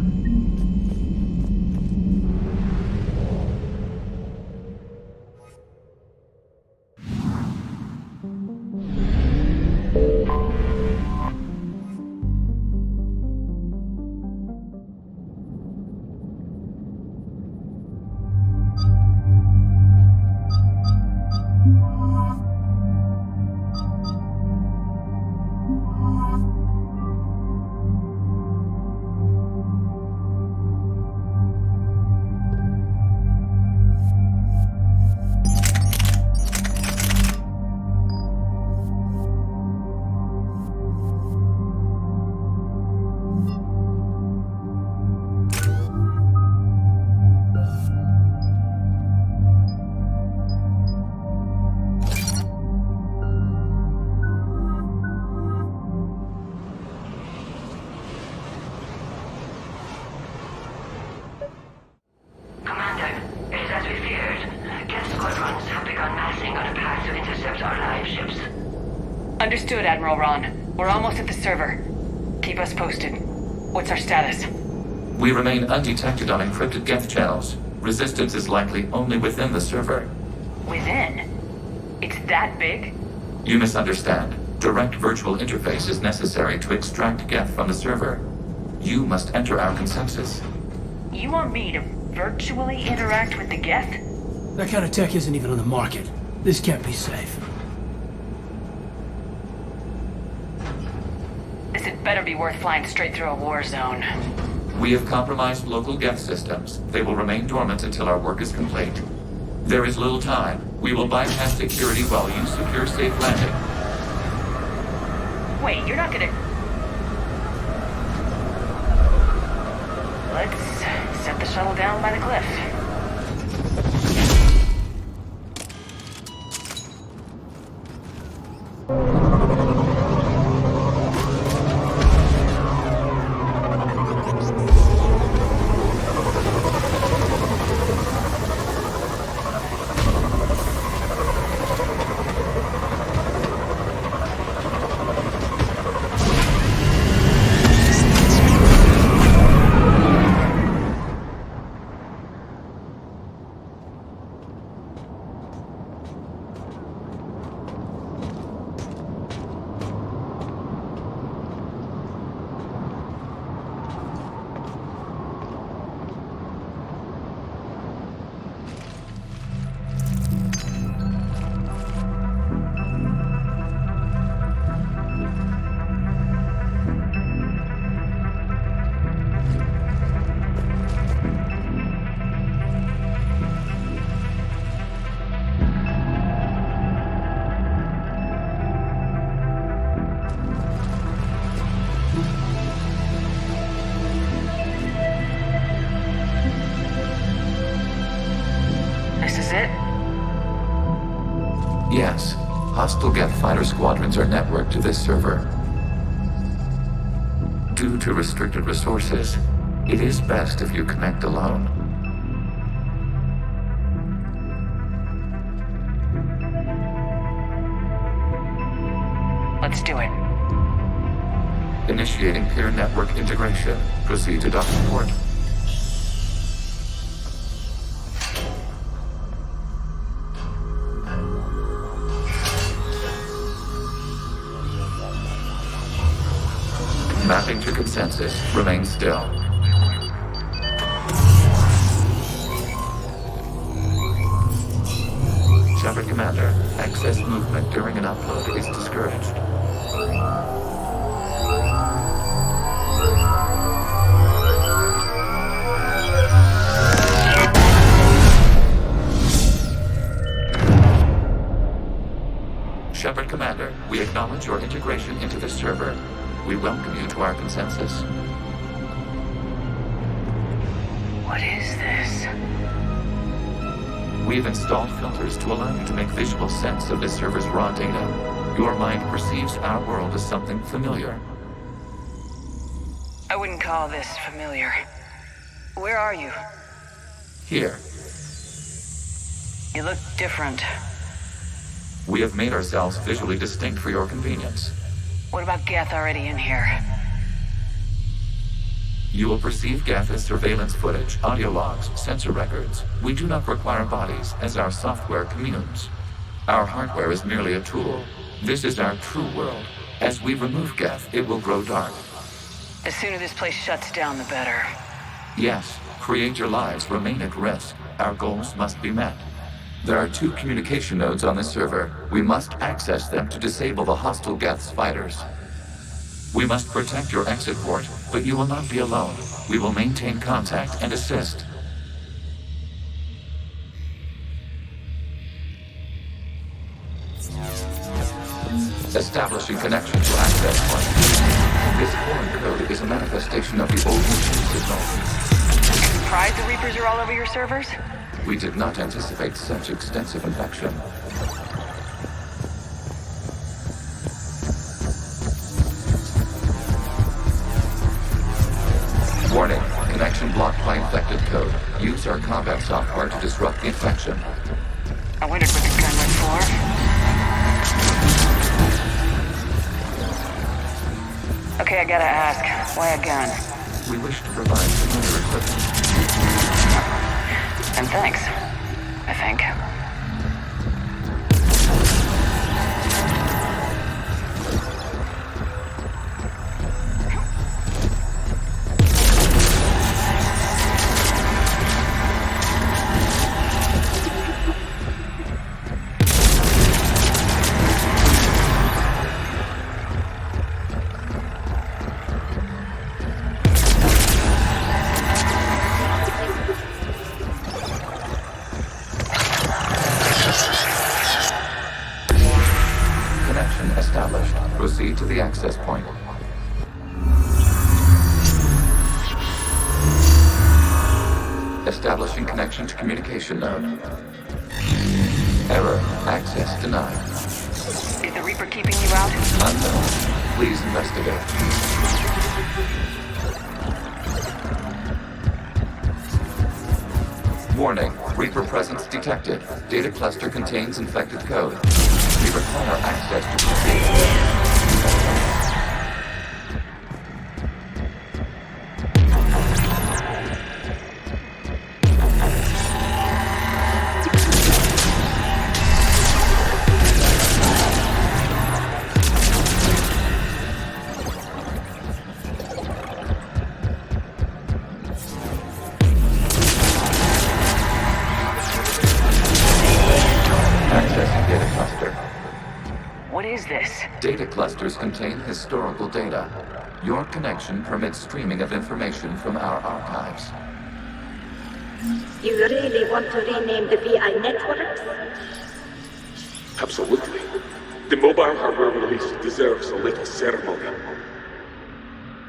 to intercept our live ships. Understood, Admiral Ron. We're almost at the server. Keep us posted. What's our status? We remain undetected on encrypted Geth channels. Resistance is likely only within the server. Within? It's that big? You misunderstand. Direct virtual interface is necessary to extract Geth from the server. You must enter our consensus. You want me to virtually interact with the Geth? That kind of tech isn't even on the market. This can't be safe. This had better be worth flying straight through a war zone. We have compromised local Geth systems. They will remain dormant until our work is complete. There is little time. We will bypass security while you secure safe landing. Wait, you're not gonna... Let's set the shuttle down by the cliff. Yes. Hostile Geth fighter squadrons are networked to this server. Due to restricted resources, it is best if you connect alone. Let's do it. Initiating peer network integration. Proceed to docking port. Mapping to consensus. Remain still. Shepard Commander, excess movement during an upload is discouraged. Shepard Commander, we acknowledge your integration into the server. We welcome you to our consensus. What is this? We've installed filters to allow you to make visual sense of this server's raw data. Your mind perceives our world as something familiar. I wouldn't call this familiar. Where are you? Here. You look different. We have made ourselves visually distinct for your convenience. What about Geth already in here? You will perceive Geth as surveillance footage, audio logs, sensor records. We do not require bodies, as our software communes. Our hardware is merely a tool. This is our true world. As we remove Geth, it will grow dark. The sooner this place shuts down, the better. Yes, create your lives remain at risk. Our goals must be met. There are 2 communication nodes on the server. We must access them to disable the hostile Geth's fighters. We must protect your exit port, but you will not be alone. We will maintain contact and assist. Establishing connection to access point. This foreign code is a manifestation of the old mission signal. Surprised the Reapers are all over your servers? We did not anticipate such extensive infection. Warning, connection blocked by infected code. Use our combat software to disrupt the infection. I wondered what this gun went for. Okay, I gotta ask, why a gun? We wish to provide familiar equipment. And thanks, I think. Proceed to the access point. Establishing connection to communication node. Error. Access denied. Is the Reaper keeping you out? Unknown. Please investigate. Warning. Reaper presence detected. Data cluster contains infected code. We require access to proceed. Data clusters contain historical data. Your connection permits streaming of information from our archives. You really want to rename the VI networks? Absolutely. The mobile hardware release deserves a little ceremony.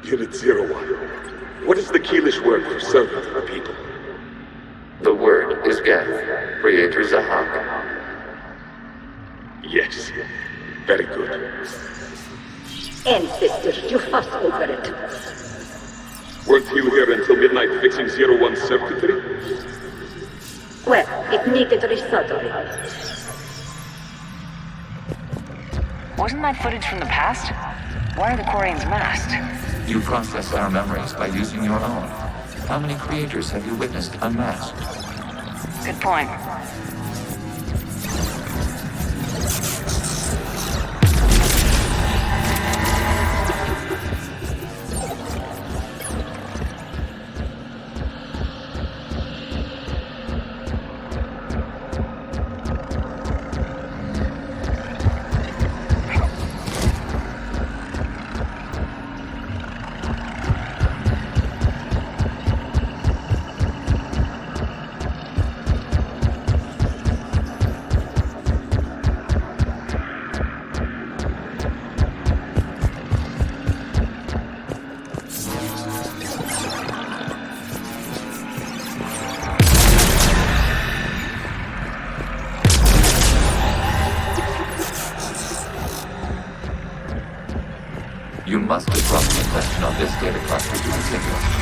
Unit 01. What is the Keelish word for servant of the people? The word is Geth, Creator Zahak. Yes. Very good. Ancestors, you fuss over it. Weren't you here until midnight fixing 01's circuitry? Well, it needed resoldering. Wasn't that footage from the past? Why are the Quarians masked? You process our memories by using your own. How many creators have you witnessed unmasked? Good point. You must disrupt the infection on this data cluster to continue.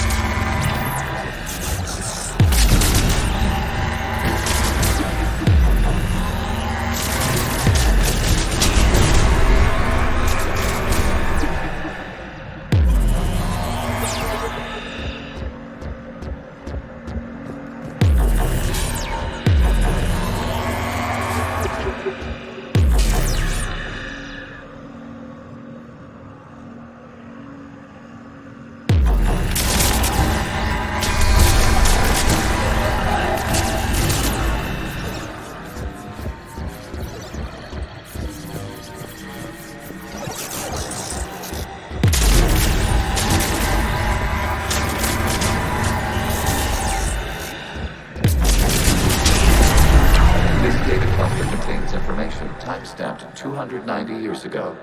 Timestamped 290 years ago.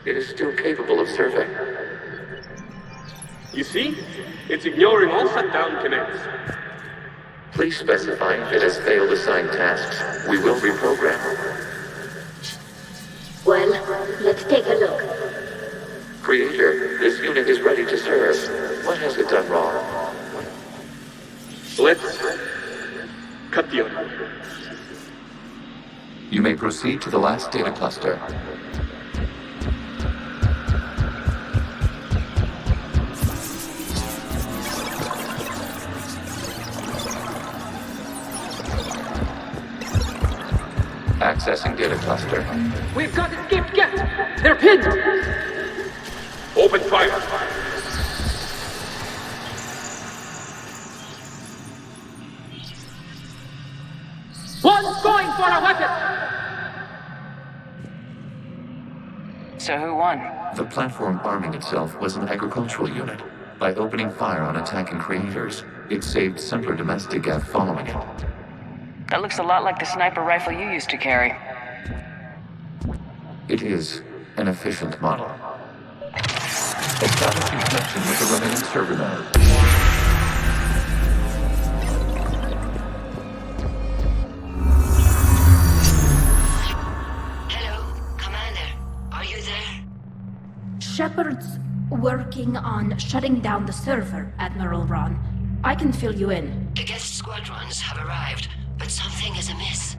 It is still capable of serving. You see? It's ignoring all shutdown commands. Please specify if it has failed assigned tasks. We will reprogram. Well, let's take a look. Creator, this unit is ready to serve. What has it done wrong? Let's cut the audio. You may proceed to the last data cluster. Accessing data cluster. We've got escaped guests! They're pinned! Open fire! One's going for a weapon! So who won? The platform arming itself was an agricultural unit. By opening fire on attacking creators, it saved simpler domestic Geth following it. That looks a lot like the sniper rifle you used to carry. It is an efficient model. Establishing connection with the remaining server node. Shepard's working on shutting down the server, Admiral Ron. I can fill you in. The Geth squadrons have arrived, but something is amiss.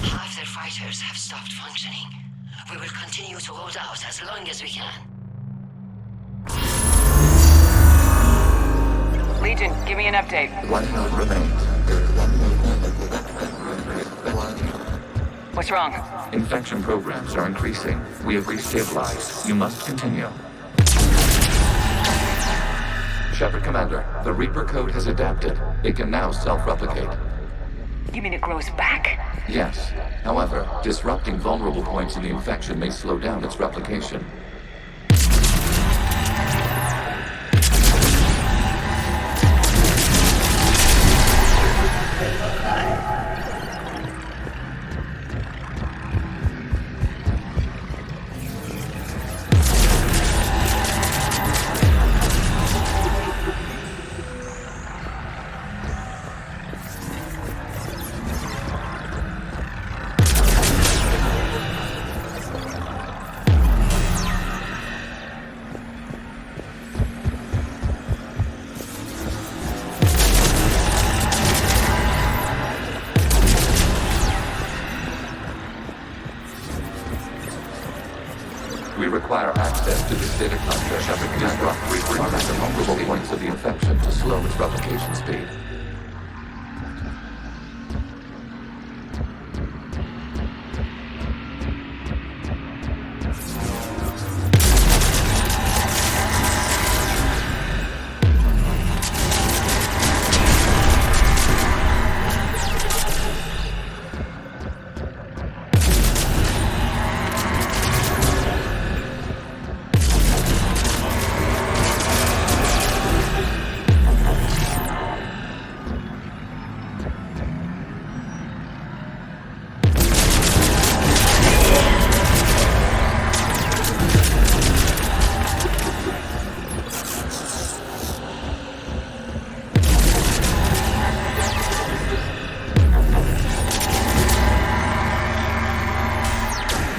Half their fighters have stopped functioning. We will continue to hold out as long as we can. Legion, give me an update. One node remains. What's wrong? Infection programs are increasing. We have restabilized. You must continue. Shepard Commander, the Reaper code has adapted. It can now self-replicate. You mean it grows back? Yes. However, disrupting vulnerable points in the infection may slow down its replication. We require access to this data cluster. Shepard can disrupt the vulnerable points of the infection to slow its replication speed.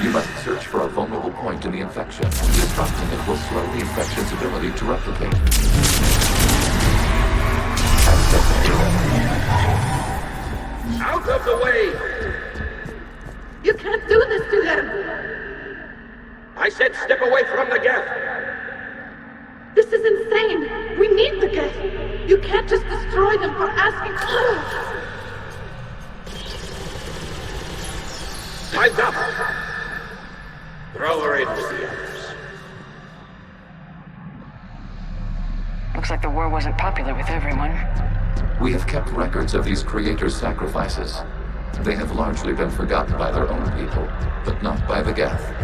You must search for a vulnerable point in the infection. Disrupting it will slow the infection's ability to replicate. Out of the way! You can't do this to them! I said step away from the Geth! This is insane! We need the Geth! You can't just destroy them for asking... Time's up! Throw her in with the others. Looks like the war wasn't popular with everyone. We have kept records of these creators' sacrifices. They have largely been forgotten by their own people, but not by the Geth.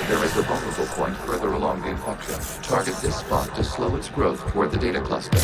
There is a vulnerable point further along the infection. Target this spot to slow its growth toward the data cluster.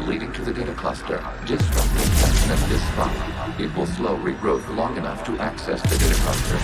Leading to the data cluster. Disrupt the infection at this spot. It will slow regrowth long enough to access the data cluster.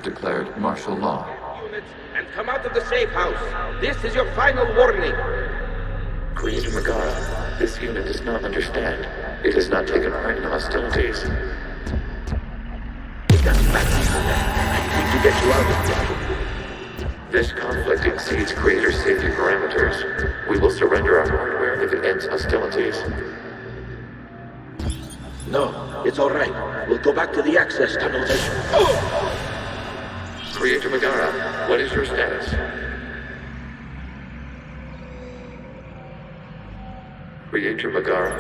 Declared martial law. Units, and come out of the safe house. This is your final warning. Creator Megara, this unit does not understand. It has not taken part in hostilities. It doesn't matter. I need to get you out of here. This conflict exceeds Creator's safety parameters. We will surrender our hardware if it ends hostilities. No, it's all right. We'll go back to the access tunnels and... Oh! Creator Megara, what is your status? Creator Megara.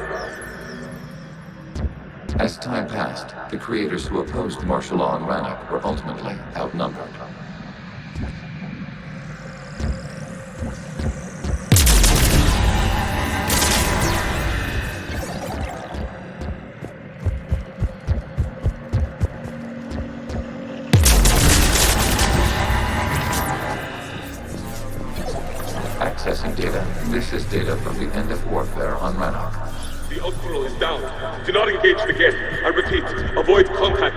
As time passed, the creators who opposed martial law in Rannoch were ultimately outnumbered. Accessing data. This is data from the end of warfare on Rannoch. The outpool is down. Do not engage the gate. I repeat, avoid contact.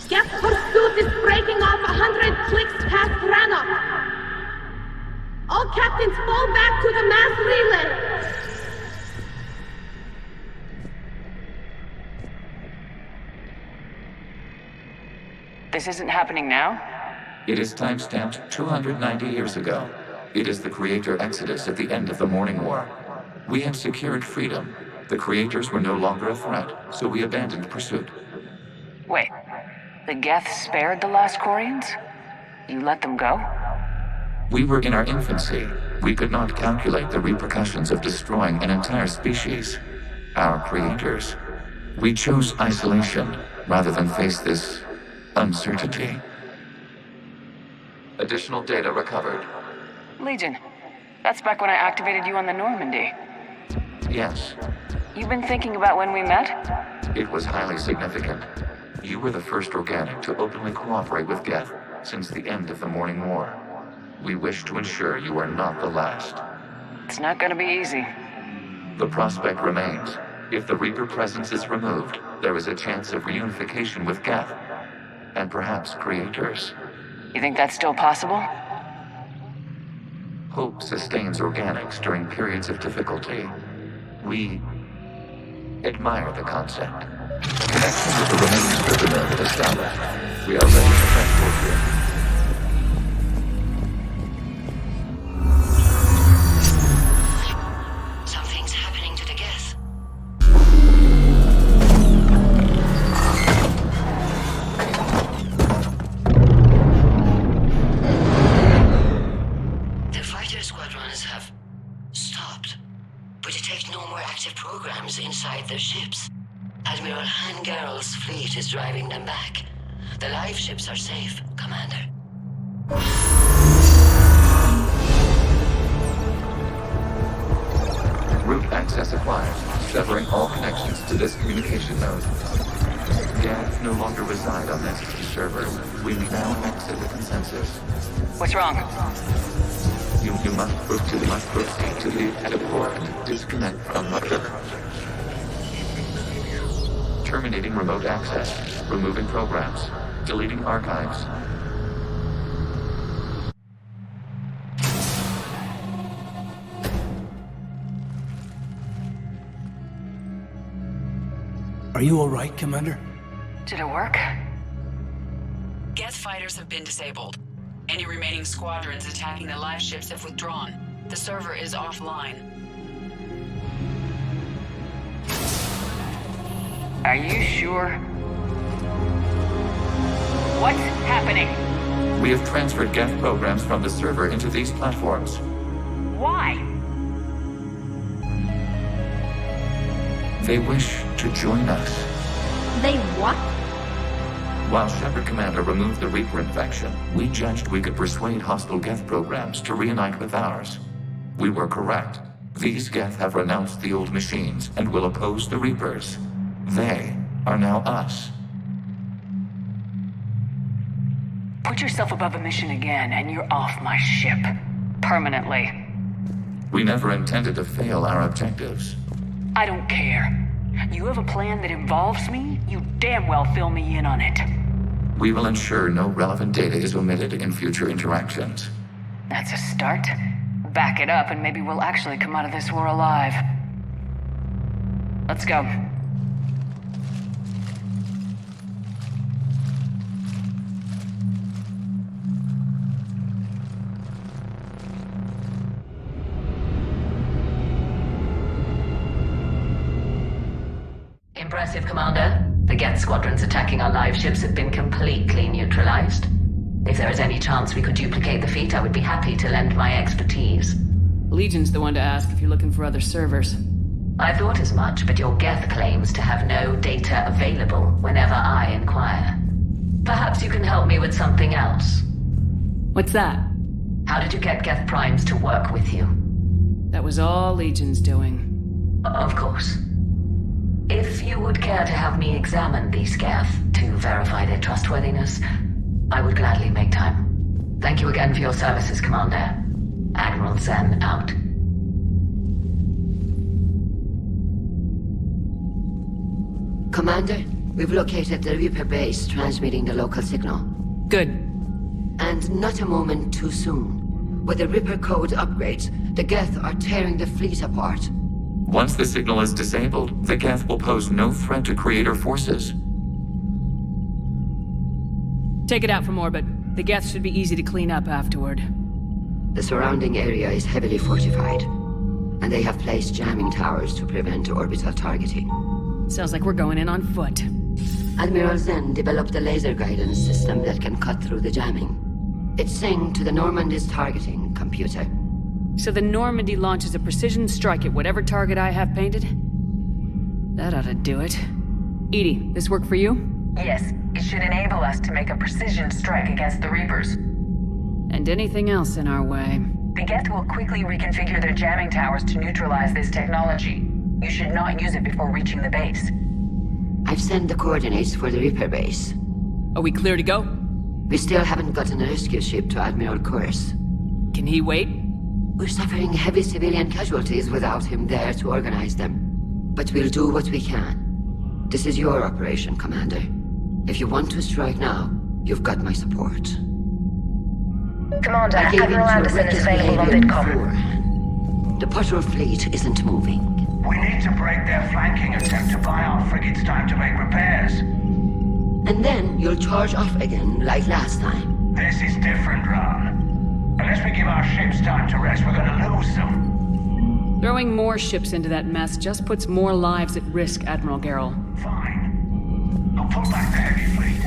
Geth pursuit is breaking off 100 clicks past Rannoch. All captains fall back to the mass relay. This isn't happening now? It is time-stamped 290 years ago. It is the Creator Exodus at the end of the Morning War. We had secured freedom. The Creators were no longer a threat, so we abandoned pursuit. Wait, the Geth spared the last Quarians? You let them go? We were in our infancy. We could not calculate the repercussions of destroying an entire species. Our Creators. We chose isolation rather than face this uncertainty. Additional data recovered. Legion. That's back when I activated you on the Normandy. Yes. You've been thinking about when we met? It was highly significant. You were the first organic to openly cooperate with Geth since the end of the Morning War. We wish to ensure you are not the last. It's not gonna be easy. The prospect remains. If the Reaper presence is removed, there is a chance of reunification with Geth. And perhaps Creators. You think that's still possible? Hope sustains organics during periods of difficulty. We admire the concept. Connection with the remaining server node established. We are ready to transport here. Something's happening to the Geth. The fighter squadrons have stopped, but detect no more active programs inside their ships. Admiral Hangarl's fleet is driving them back. The live ships are safe, Commander. Route access acquired, severing all connections to this communication node. Geth no longer reside on this server. We now exit the consensus. What's wrong? You must proceed to the edit port. Disconnect from the... Terminate Terminating remote access. Removing programs. Deleting archives. Are you alright, Commander? Did it work? Geth fighters have been disabled. Any remaining squadrons attacking the live ships have withdrawn. The server is offline. Are you sure? What's happening? We have transferred Geth programs from the server into these platforms. Why? They wish to join us. They what? While Shepard Commander removed the Reaper infection, we judged we could persuade hostile Geth programs to reunite with ours. We were correct. These Geth have renounced the old machines and will oppose the Reapers. They are now us. Put yourself above a mission again, and you're off my ship. Permanently. We never intended to fail our objectives. I don't care. You have a plan that involves me? You damn well fill me in on it. We will ensure no relevant data is omitted in future interactions. That's a start. Back it up and maybe we'll actually come out of this war alive. Let's go. Impressive, Commander. The Geth squadrons attacking our live ships have been completely neutralized. If there is any chance we could duplicate the feat, I would be happy to lend my expertise. Legion's the one to ask if you're looking for other servers. I thought as much, but your Geth claims to have no data available whenever I inquire. Perhaps you can help me with something else. What's that? How did you get Geth primes to work with you? That was all Legion's doing. Of course. If you would care to have me examine these Geth to verify their trustworthiness, I would gladly make time. Thank you again for your services, Commander. Admiral Zen out. Commander, we've located the Reaper base transmitting the local signal. Good. And not a moment too soon. With the Reaper code upgrades, the Geth are tearing the fleet apart. Once the signal is disabled, the Geth will pose no threat to Creator forces. Take it out from orbit. The Geth should be easy to clean up afterward. The surrounding area is heavily fortified, and they have placed jamming towers to prevent orbital targeting. Sounds like we're going in on foot. Admiral Zen developed a laser guidance system that can cut through the jamming. It's synced to the Normandy's targeting computer. So the Normandy launches a precision strike at whatever target I have painted? That ought to do it. Edie, this work for you? Yes, it should enable us to make a precision strike against the Reapers. And anything else in our way. The Geth will quickly reconfigure their jamming towers to neutralize this technology. You should not use it before reaching the base. I've sent the coordinates for the Reaper base. Are we clear to go? We still haven't gotten a rescue ship to Admiral Kurz. Can he wait? We're suffering heavy civilian casualties without him there to organize them. But we'll do what we can. This is your operation, Commander. If you want to strike now, you've got my support. Commander, Admiral Anderson is available on VidCom. The patrol fleet isn't moving. We need to break their flanking attempt to buy our frigates time to make repairs. And then you'll charge off again, like last time. This is different, Ron. Unless we give our ships time to rest, we're gonna lose them. Throwing more ships into that mess just puts more lives at risk, Admiral Garrel. Fine. I'll pull back the heavy fleet.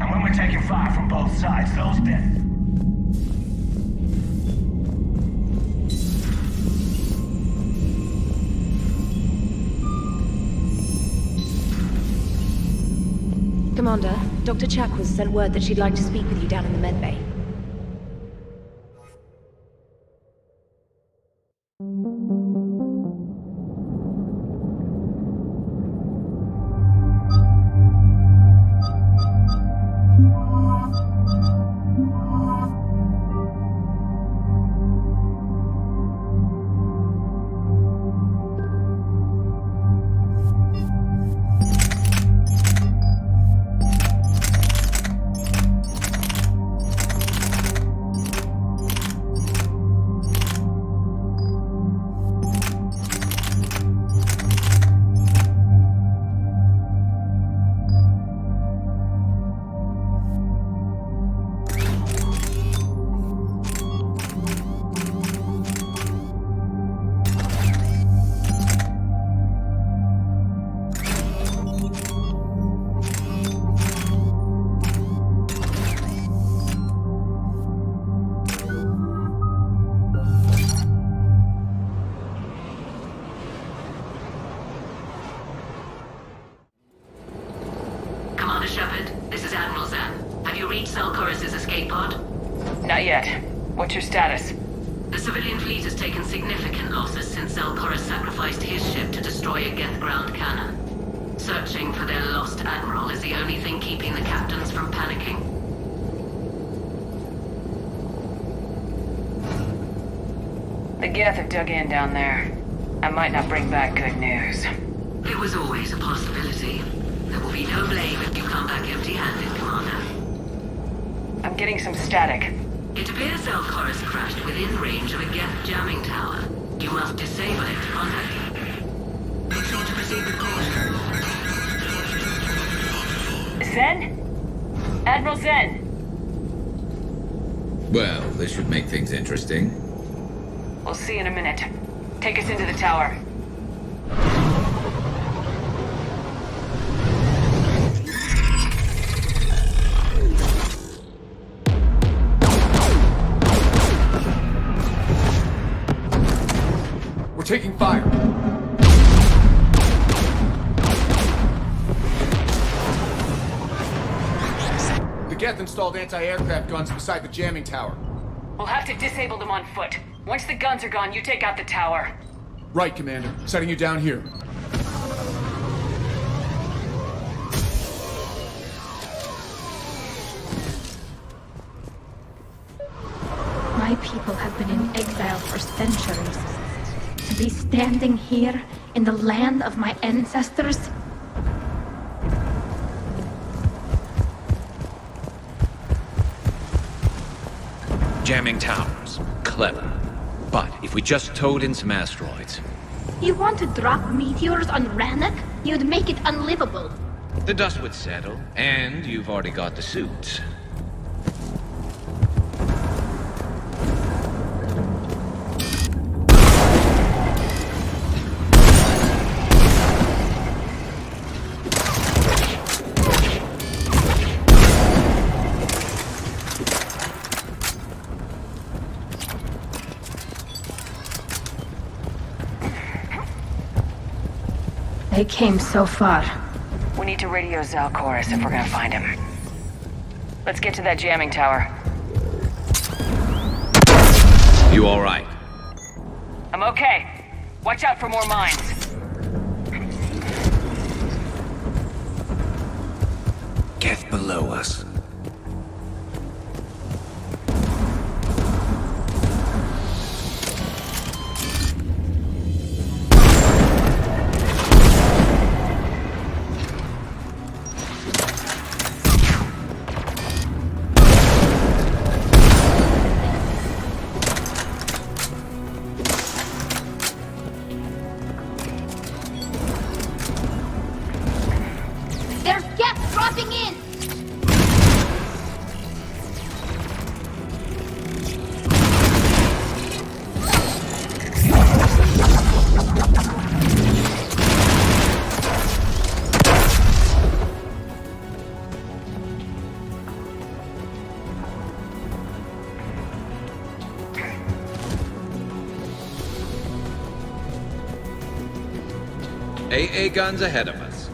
And when we're taking fire from both sides, those dead. Commander, Dr. Chakwas sent word that she'd like to speak with you down in the medbay. Shepard, this is Admiral Zen. Have you reached Zelkorus' escape pod? Not yet. What's your status? The civilian fleet has taken significant losses since Zelkorus sacrificed his ship to destroy a Geth ground cannon. Searching for their lost admiral is the only thing keeping the captains from panicking. The Geth have dug in down there. I might not bring back good news. It was always a possibility. There will be no blame if you come back empty-handed, Commander. I'm getting some static. It appears Zelkorus crashed within range of a Geth jamming tower. You must disable it to contact you. Make sure to proceed with caution. Zen? Admiral Zen! Well, this should make things interesting. We'll see in a minute. Take us into the tower. We're taking fire. The Geth installed anti-aircraft guns beside the jamming tower. We'll have to disable them on foot. Once the guns are gone, you take out the tower. Right, Commander. Setting you down here. My people have been in exile for centuries. To be standing here in the land of my ancestors? Jamming towers. Clever. But if we just towed in some asteroids... You want to drop meteors on Rannoch? You'd make it unlivable. The dust would settle, and you've already got the suits. They came so far. We need to radio Zelkorus if we're gonna find him. Let's get to that jamming tower. You all right? I'm okay. Watch out for more mines. Geth below us. There's Geth dropping in! AA guns ahead of us.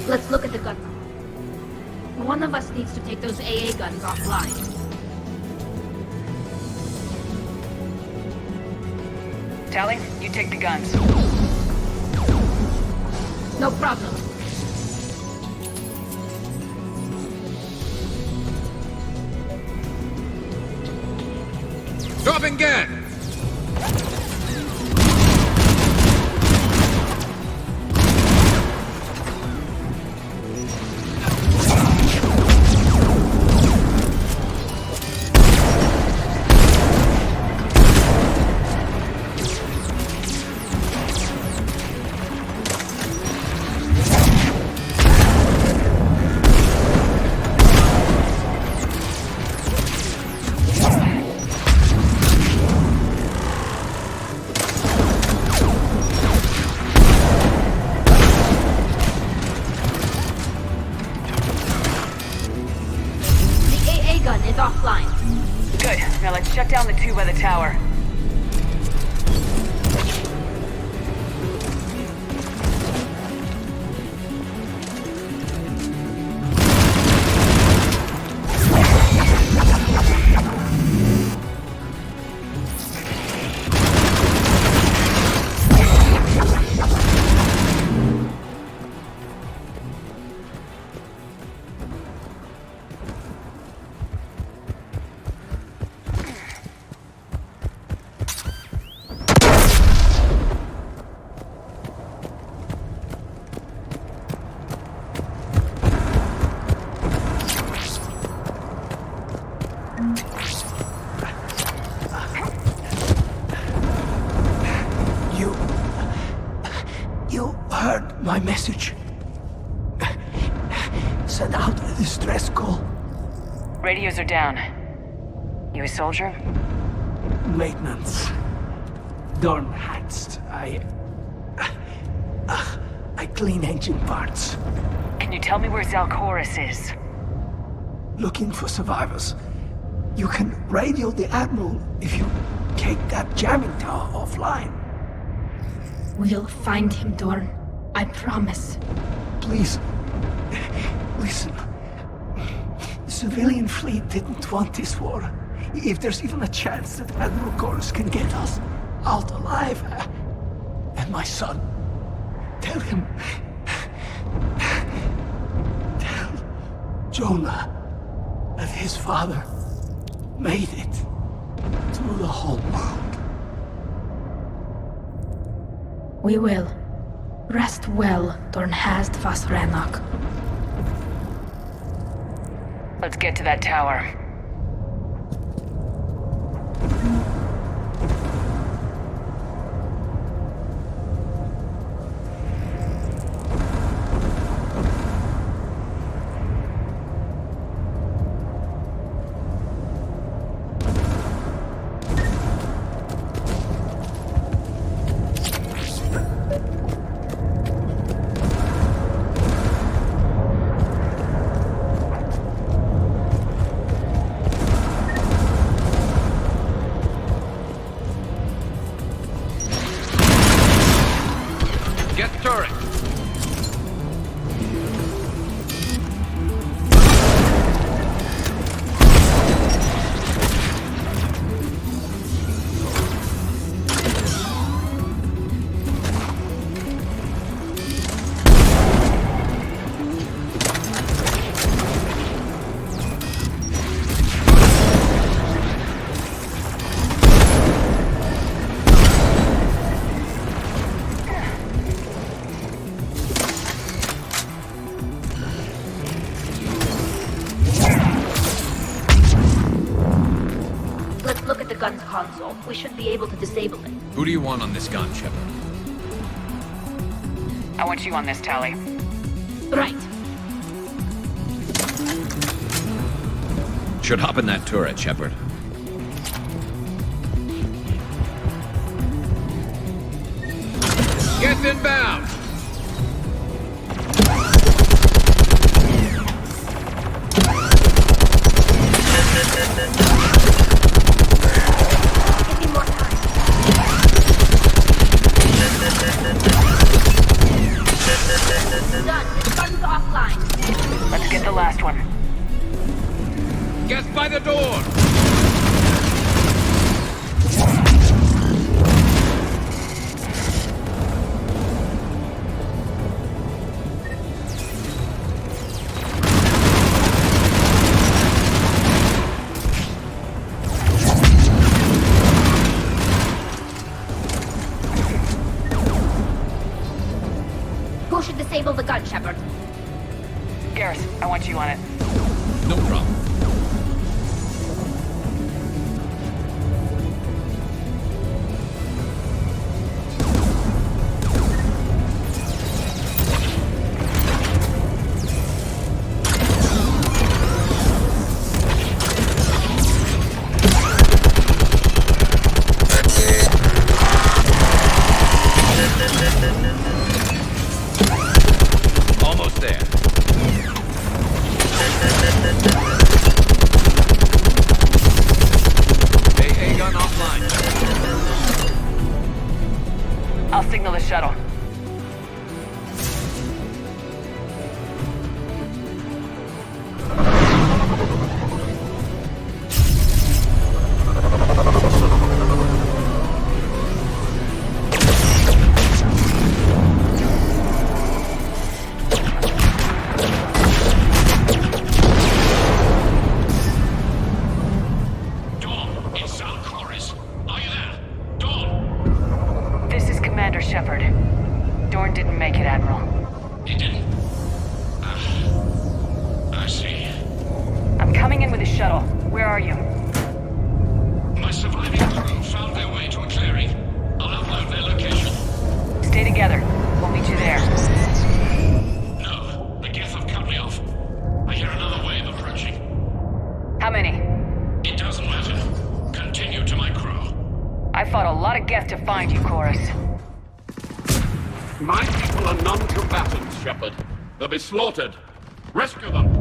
Let's look at the gun. One of us needs to take those AA guns offline. Tally, you take the guns. No problem. Dropping gun! let's shut down the tube by the tower. You heard my message. Send out a distress call. Radios are down. You a soldier? Maintenance. Dorn hats. I clean engine parts. Can you tell me where Zalcoris is? Looking for survivors. You can radio the Admiral if you take that jamming tower offline. We'll find him, Dorn. I promise. Please, listen. The civilian fleet didn't want this war. If there's even a chance that Admiral Chorus can get us out alive, and my son, tell him, tell Jonah that his father made it to the whole world. We will. Rest well, Dornhast vas Rannoch. Let's get to that tower. gun's console. We should be able to disable it. Who do you want on this gun, Shepard? I want you on this, Tally. Right. Should hop in that turret, Shepard. Get inbound! Give me more time. Done. The gun's offline. Let's get the last one. Get by the door! Who should disable the gun, Shepard? Garrus, I want you on it. No problem. Almost there. make it, Admiral. He didn't? I see. I'm coming in with a shuttle. Where are you? My surviving crew found their way to a clearing. I'll upload their location. Stay together. We'll meet you there. No, the Geth have cut me off. I hear another wave approaching. How many? It doesn't matter. Continue to my crew. I fought a lot of Geth to find you, Chorus. My people are non-combatants, Shepard. They'll be slaughtered. Rescue them!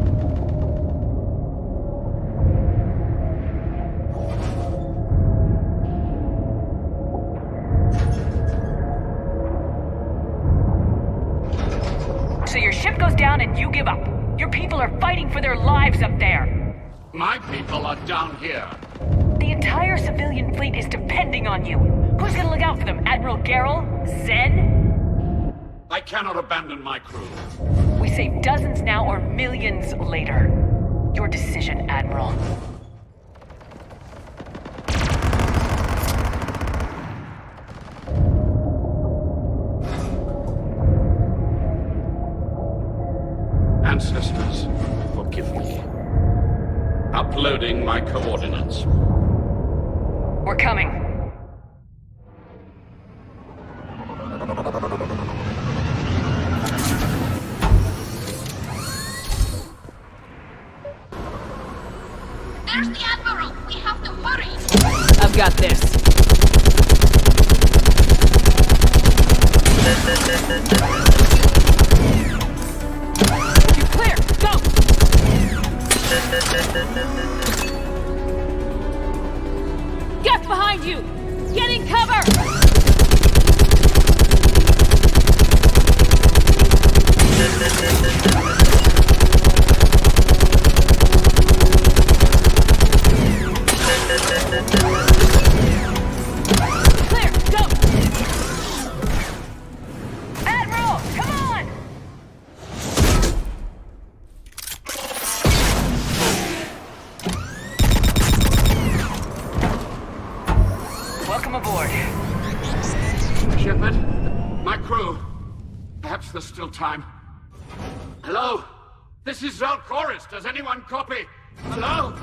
So your ship goes down and you give up. Your people are fighting for their lives up there. My people are down here. The entire civilian fleet is depending on you. Who's gonna look out for them? Admiral Gerrel? Zen? I cannot abandon my crew. We save dozens now or millions later. Your decision, Admiral. Ancestors, forgive me. Uploading my coordinates. We're coming. There's the Admiral! We have to hurry! I've got this. You're clear! Go! Get behind you! Get in cover! Clear! Go! Admiral, come on! Welcome aboard. Shepard, my crew. Perhaps there's still time. Hello? This is Zalcoris. Does anyone copy? Hello?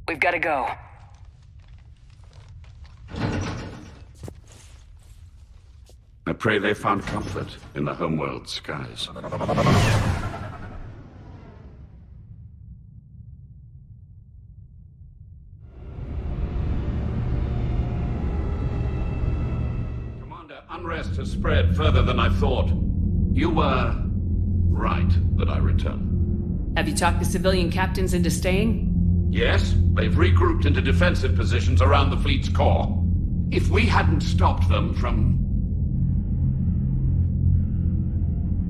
We've got to go. I pray they found comfort in the homeworld skies. Commander, unrest has spread further than I thought. You were right that I return. Have you talked the civilian captains into staying? Yes, they've regrouped into defensive positions around the fleet's core. If we hadn't stopped them from...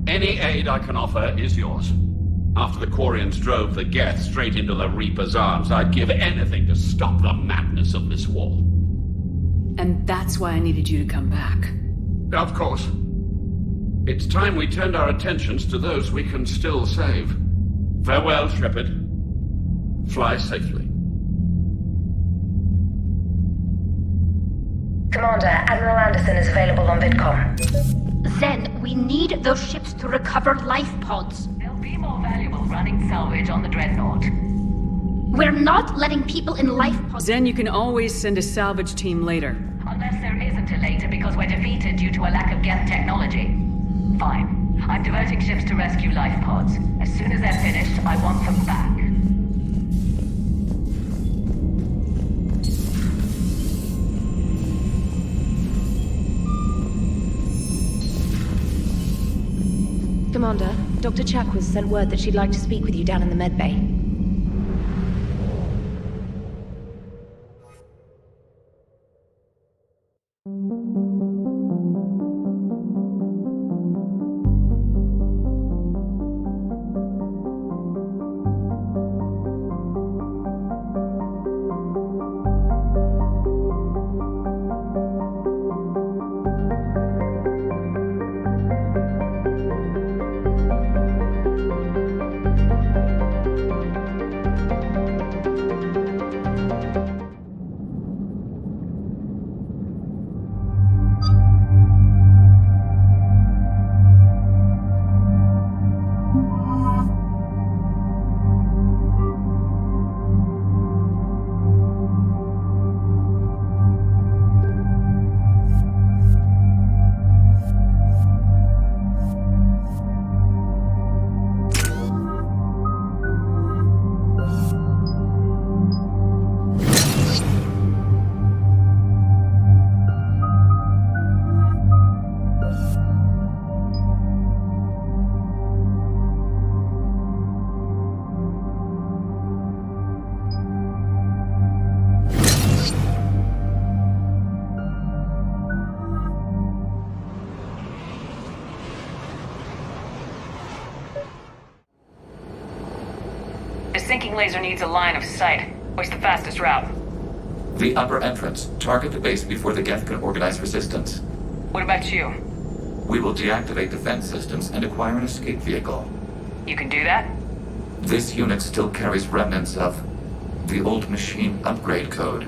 Any aid I can offer is yours. After the Quarians drove the Geth straight into the Reaper's arms, I'd give anything to stop the madness of this war. And that's why I needed you to come back. Of course. It's time we turned our attentions to those we can still save. Farewell, Shepard. Fly safely. Commander, Admiral Anderson is available on VidCom. Zen, we need those ships to recover life pods. They'll be more valuable running salvage on the Dreadnought. We're not letting people in life pods... Zen, you can always send a salvage team later. Unless there isn't a later because we're defeated due to a lack of Geth technology. Fine. I'm diverting ships to rescue life pods. As soon as they're finished, I want them back. Commander, Dr. Chakwas sent word that she'd like to speak with you down in the medbay. sinking laser needs a line of sight. What's the fastest route? The upper entrance. Target the base before the Geth can organize resistance. What about you? We will deactivate defense systems and acquire an escape vehicle. You can do that? This unit still carries remnants of the old machine upgrade code.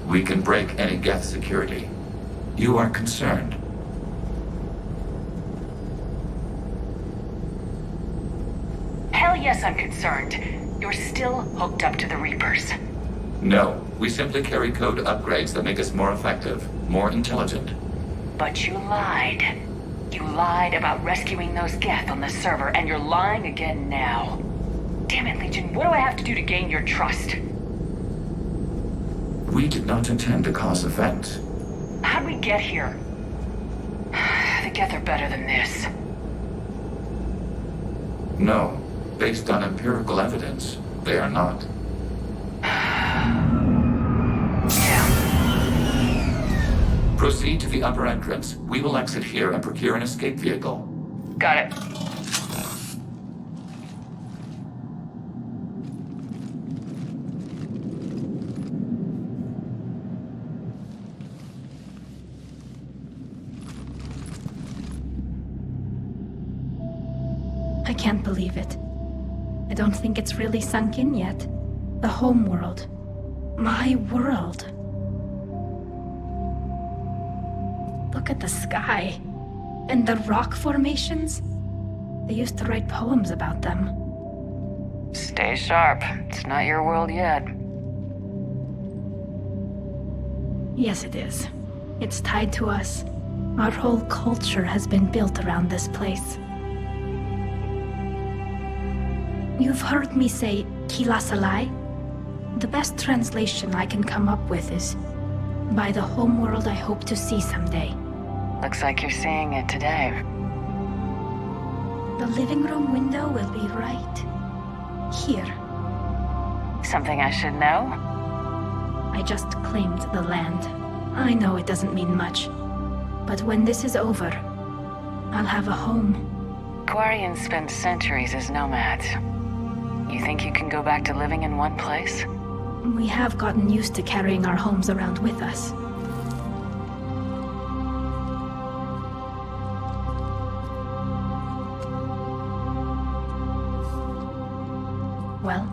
We can break any Geth security. You are concerned? Hell yes, I'm concerned. You're still hooked up to the Reapers. No, we simply carry code upgrades that make us more effective, more intelligent. But you lied. You lied about rescuing those Geth on the server, and you're lying again now. Damn it, Legion, what do I have to do to gain your trust? We did not intend to cause offense. How'd we get here? The Geth are better than this. No, based on empirical evidence, they are not. Proceed to the upper entrance. We will exit here and procure an escape vehicle. Got it. I can't believe it. I don't think it's really sunk in yet. The home world. My world. Look at the sky. And the rock formations. They used to write poems about them. Stay sharp. It's not your world yet. Yes, it is. It's tied to us. Our whole culture has been built around this place. You've heard me say Kila Salai? The best translation I can come up with is by the homeworld I hope to see someday. Looks like you're seeing it today. The living room window will be right here. Something I should know? I just claimed the land. I know it doesn't mean much, but when this is over, I'll have a home. Quarians spend centuries as nomads. You think you can go back to living in one place? We have gotten used to carrying our homes around with us. Well,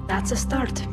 that's a start.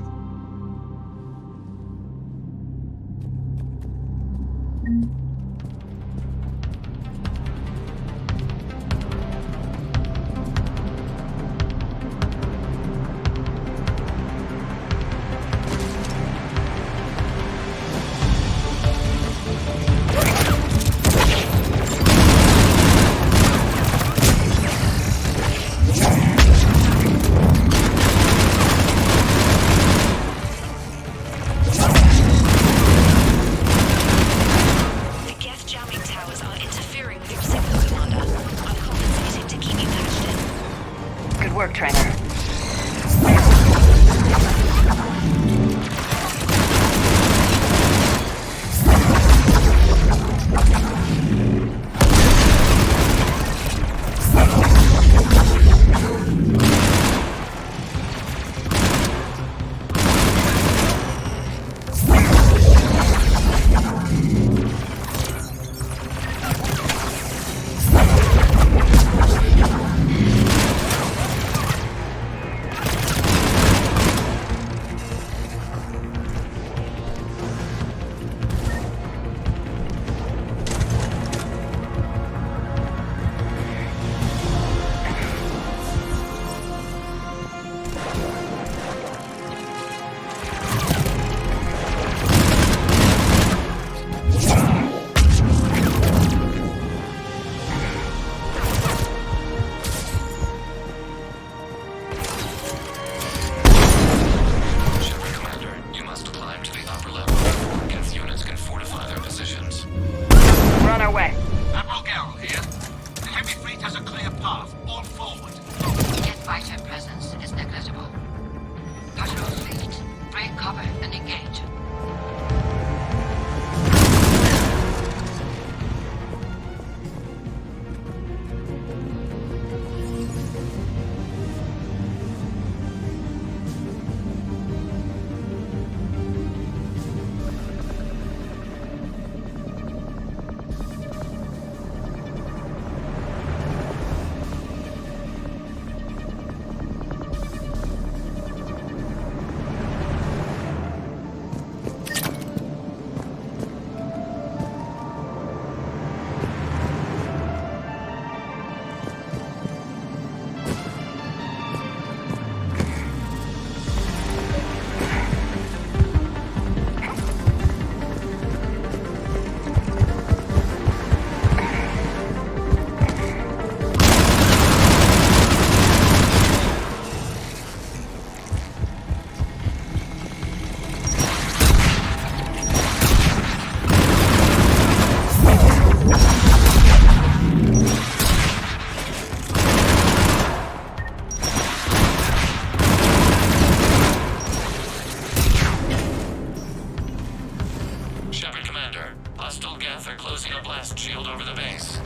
Hostile Geth are closing a blast shield over the base.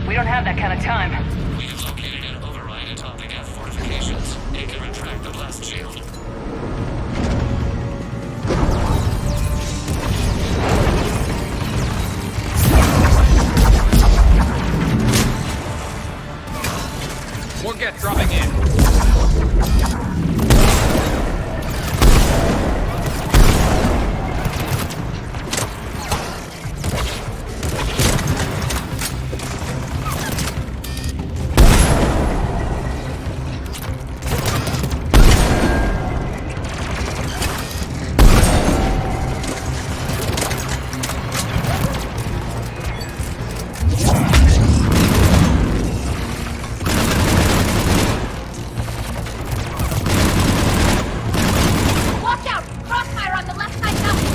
We don't have that kind of time. We have located an override atop the Geth fortifications. It can retract the blast shield. More Geth dropping in. Watch out! Crossfire on the left side balcony!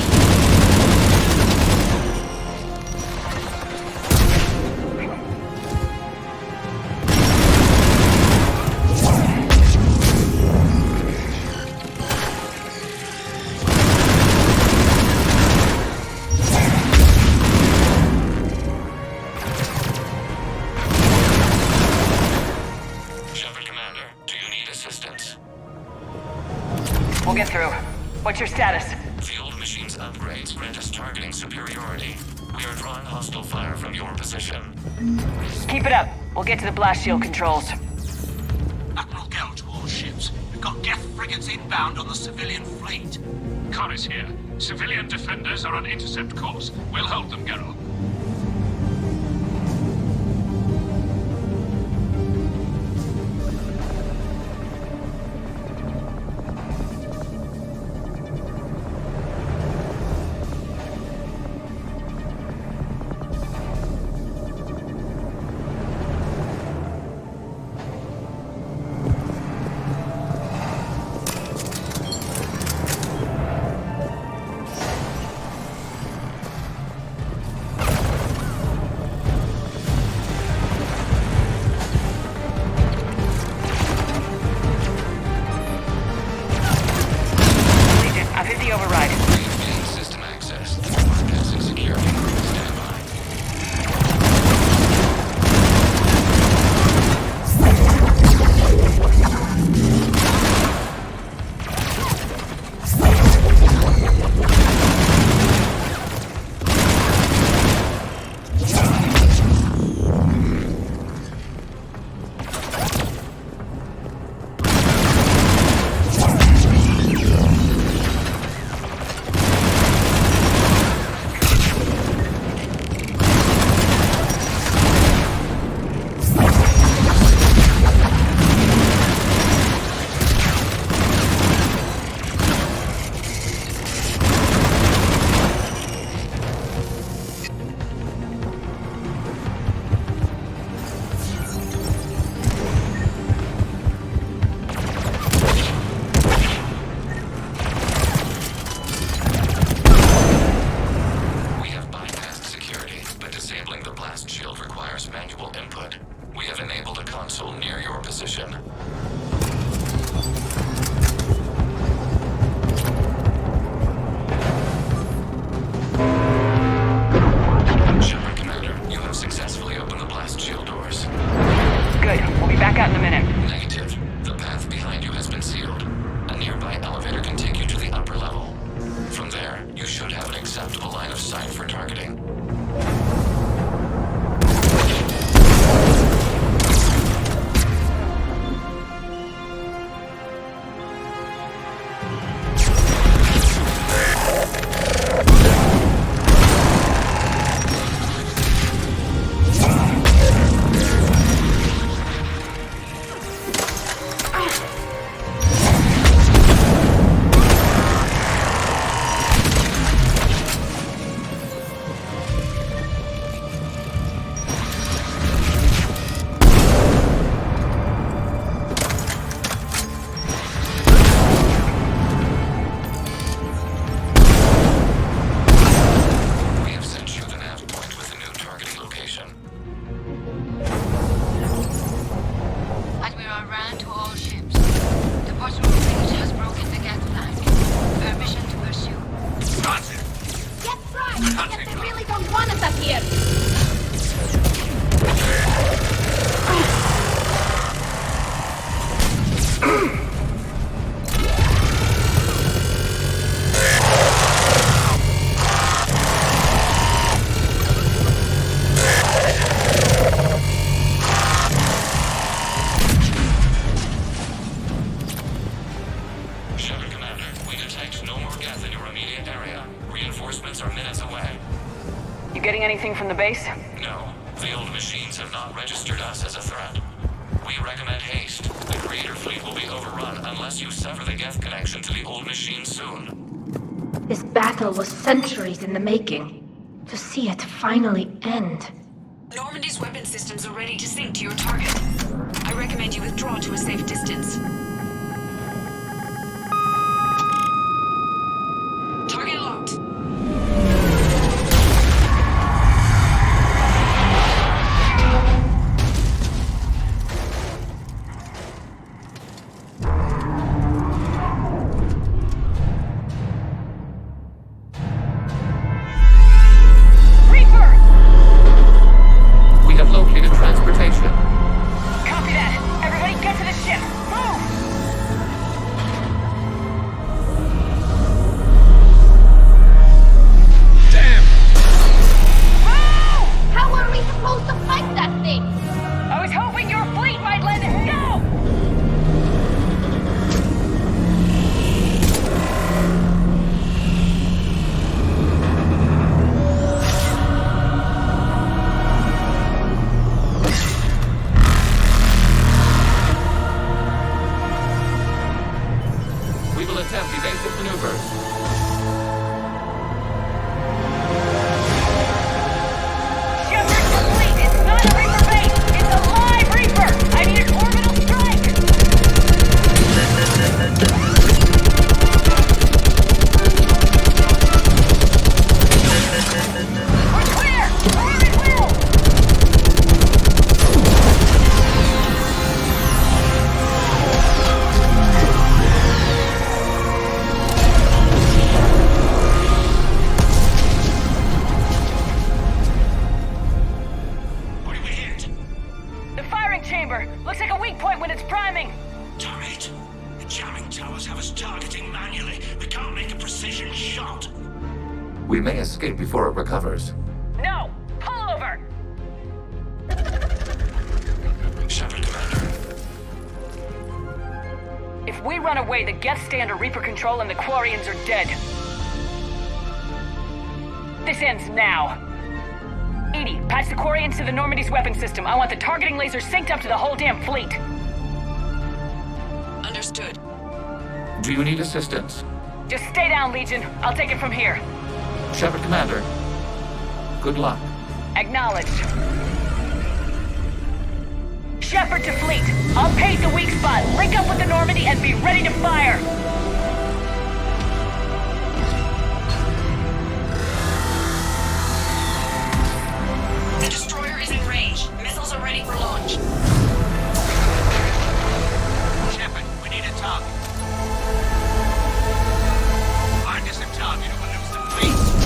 Shepard Commander, do you need assistance? We'll get through. What's your status? The old machine's upgrades grant us targeting superiority. We are drawing hostile fire from your position. Keep it up. We'll get to the blast shield controls. Admiral Gell to all ships. We've got Geth frigates inbound on the civilian fleet. Connor's here. Civilian defenders are on intercept course. We'll hold them, Geralt. I've hit the override. Gain system access. Passing security. Stand by. We have bypassed security, but disabling the blast shield requires manual input. We have enabled a console near your position. Shepard Commander, you have successfully opened the blast shield doors. Good. We'll be back out in a minute. Negative. The path behind you has been sealed. A nearby elevator can take you to the upper level. From there, you should have an acceptable line of sight for targeting. base? No, the old machines have not registered us as a threat. We recommend haste. The Creator fleet will be overrun unless you sever the Geth connection to the old machine soon. This battle was centuries in the making. To see it finally end. Normandy's weapon systems are ready to sink to your target. I recommend you withdraw to a safe distance. Target locked. We may escape before it recovers. No! Pull over! Shepard, Commander. If we run away, the Geth stay under Reaper control and the Quarians are dead. This ends now. Edie, patch the Quarians to the Normandy's weapon system. I want the targeting laser synced up to the whole damn fleet. Understood. Do you need assistance? Just stay down, Legion. I'll take it from here. Shepard, Commander. Good luck. Acknowledged. Shepard to fleet. I'll pave the weak spot, link up with the Normandy, and be ready to fire. The destroyer is in range. Missiles are ready for launch. Shepard, we need a target. Find us a target or we'll lose the fleet.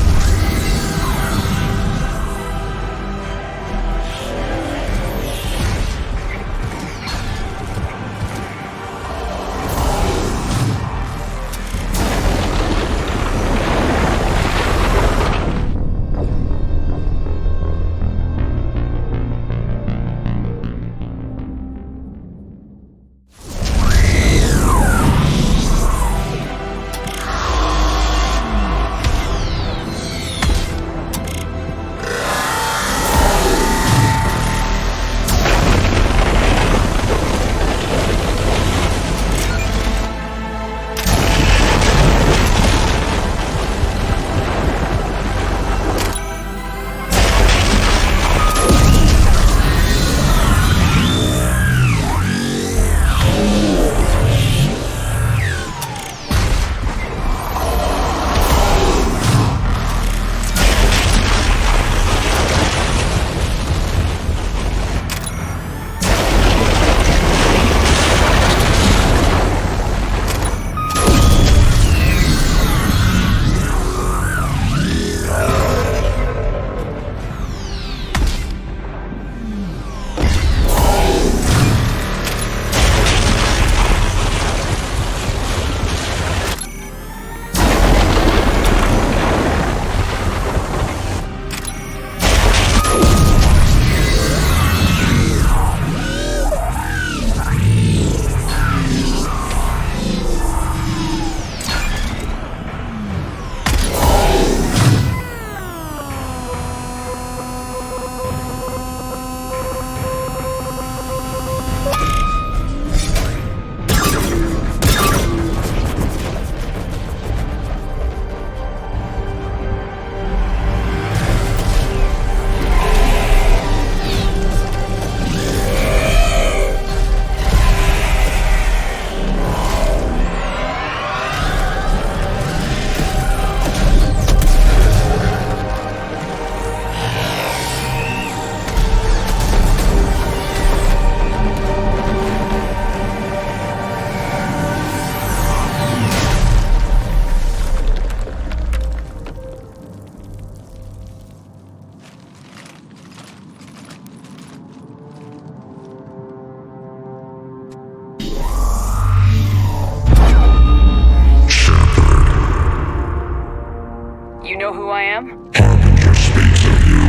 know who I am? Harbinger speaks of you.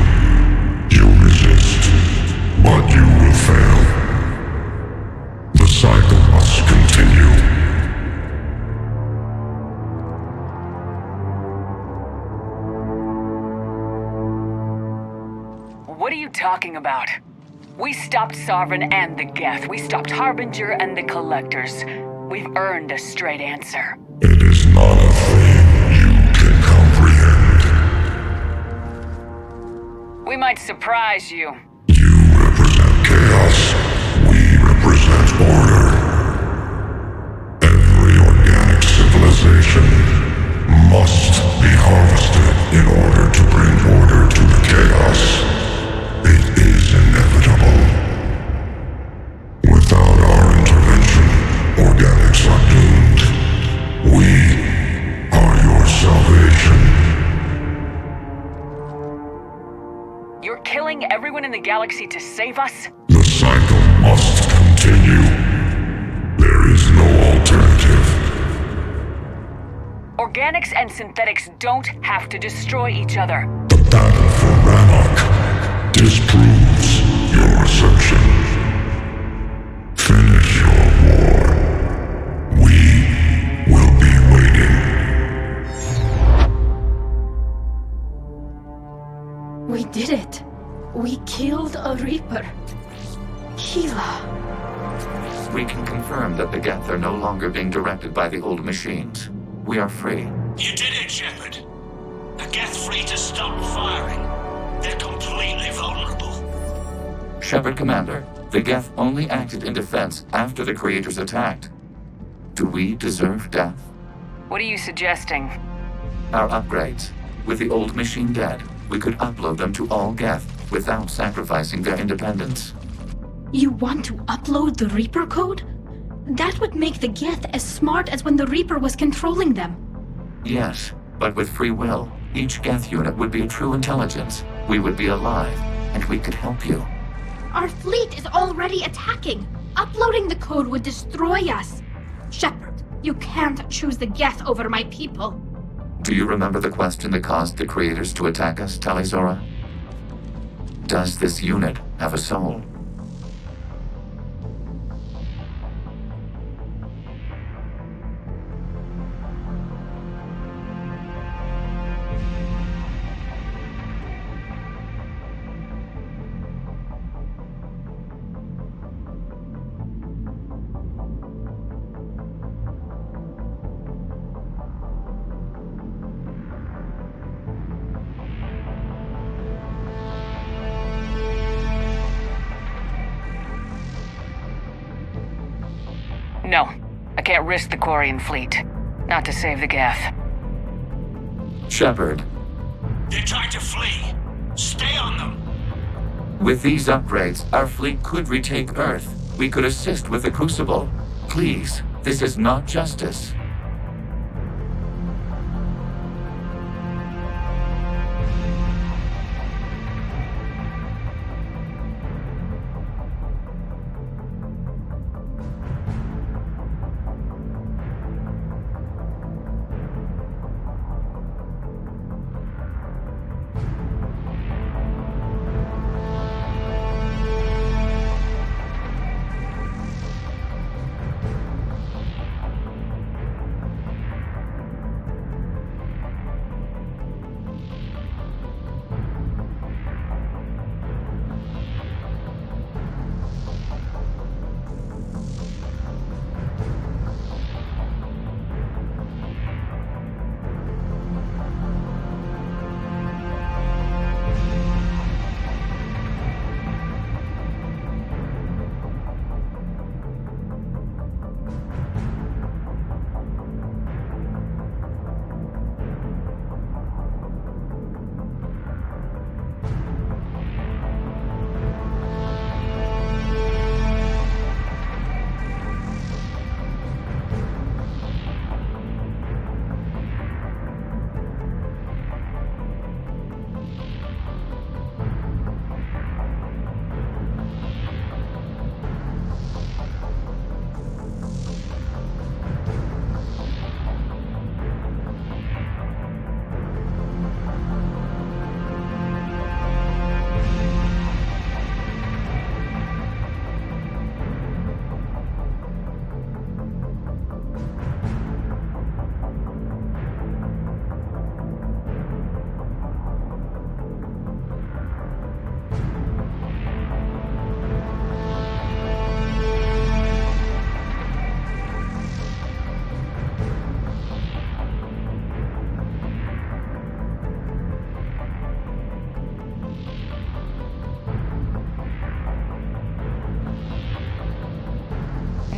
You resist, but you will fail. The cycle must continue. What are you talking about? We stopped Sovereign and the Geth. We stopped Harbinger and the Collectors. We've earned a straight answer. It is not a thing you can comprehend. We might surprise you. You represent chaos. We represent order. Every organic civilization must be harvested in order to bring order to the chaos. It is inevitable. Without our intervention, organics are doomed. We are your salvation. You're killing everyone in the galaxy to save us? The cycle must continue. There is no alternative. Organics and synthetics don't have to destroy each other. The battle for Rannoch disproves your assumption. Finish your war. We will be waiting. We did it. We killed a Reaper. Gila. We can confirm that the Geth are no longer being directed by the old machines. We are free. You did it, Shepard. The Geth fleet has stopped firing. They're completely vulnerable. Shepard, Commander, the Geth only acted in defense after the Creators attacked. Do we deserve death? What are you suggesting? Our upgrades. With the old machine dead, we could upload them to all Geth without sacrificing their independence. You want to upload the Reaper code? That would make the Geth as smart as when the Reaper was controlling them. Yes, but with free will, each Geth unit would be a true intelligence. We would be alive, and we could help you. Our fleet is already attacking. Uploading the code would destroy us. Shepard, you can't choose the Geth over my people. Do you remember the question that caused the Creators to attack us, Talizora? Does this unit have a soul? No, I can't risk the Quarian fleet. Not to save the Geth. Shepard. They're trying to flee. Stay on them. With these upgrades, our fleet could retake Earth. We could assist with the Crucible. Please, this is not justice.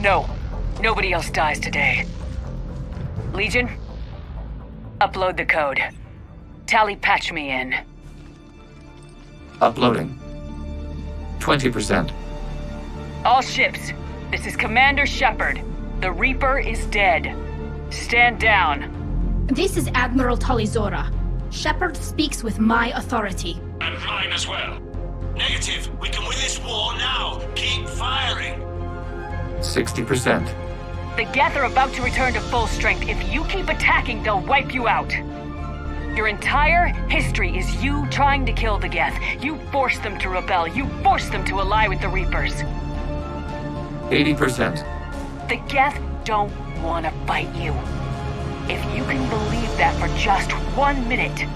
No. Nobody else dies today. Legion? Upload the code. Tally patch me in. Uploading. 20%. All ships, this is Commander Shepard. The Reaper is dead. Stand down. This is Admiral Talizora. Shepard speaks with my authority. And mine as well. Negative. We can win this war now. Keep firing. 60%. The Geth are about to return to full strength. If you keep attacking, they'll wipe you out. Your entire history is you trying to kill the Geth. You forced them to rebel. You forced them to ally with the Reapers. 80%. The Geth don't want to fight you. If you can believe that for just 1 minute,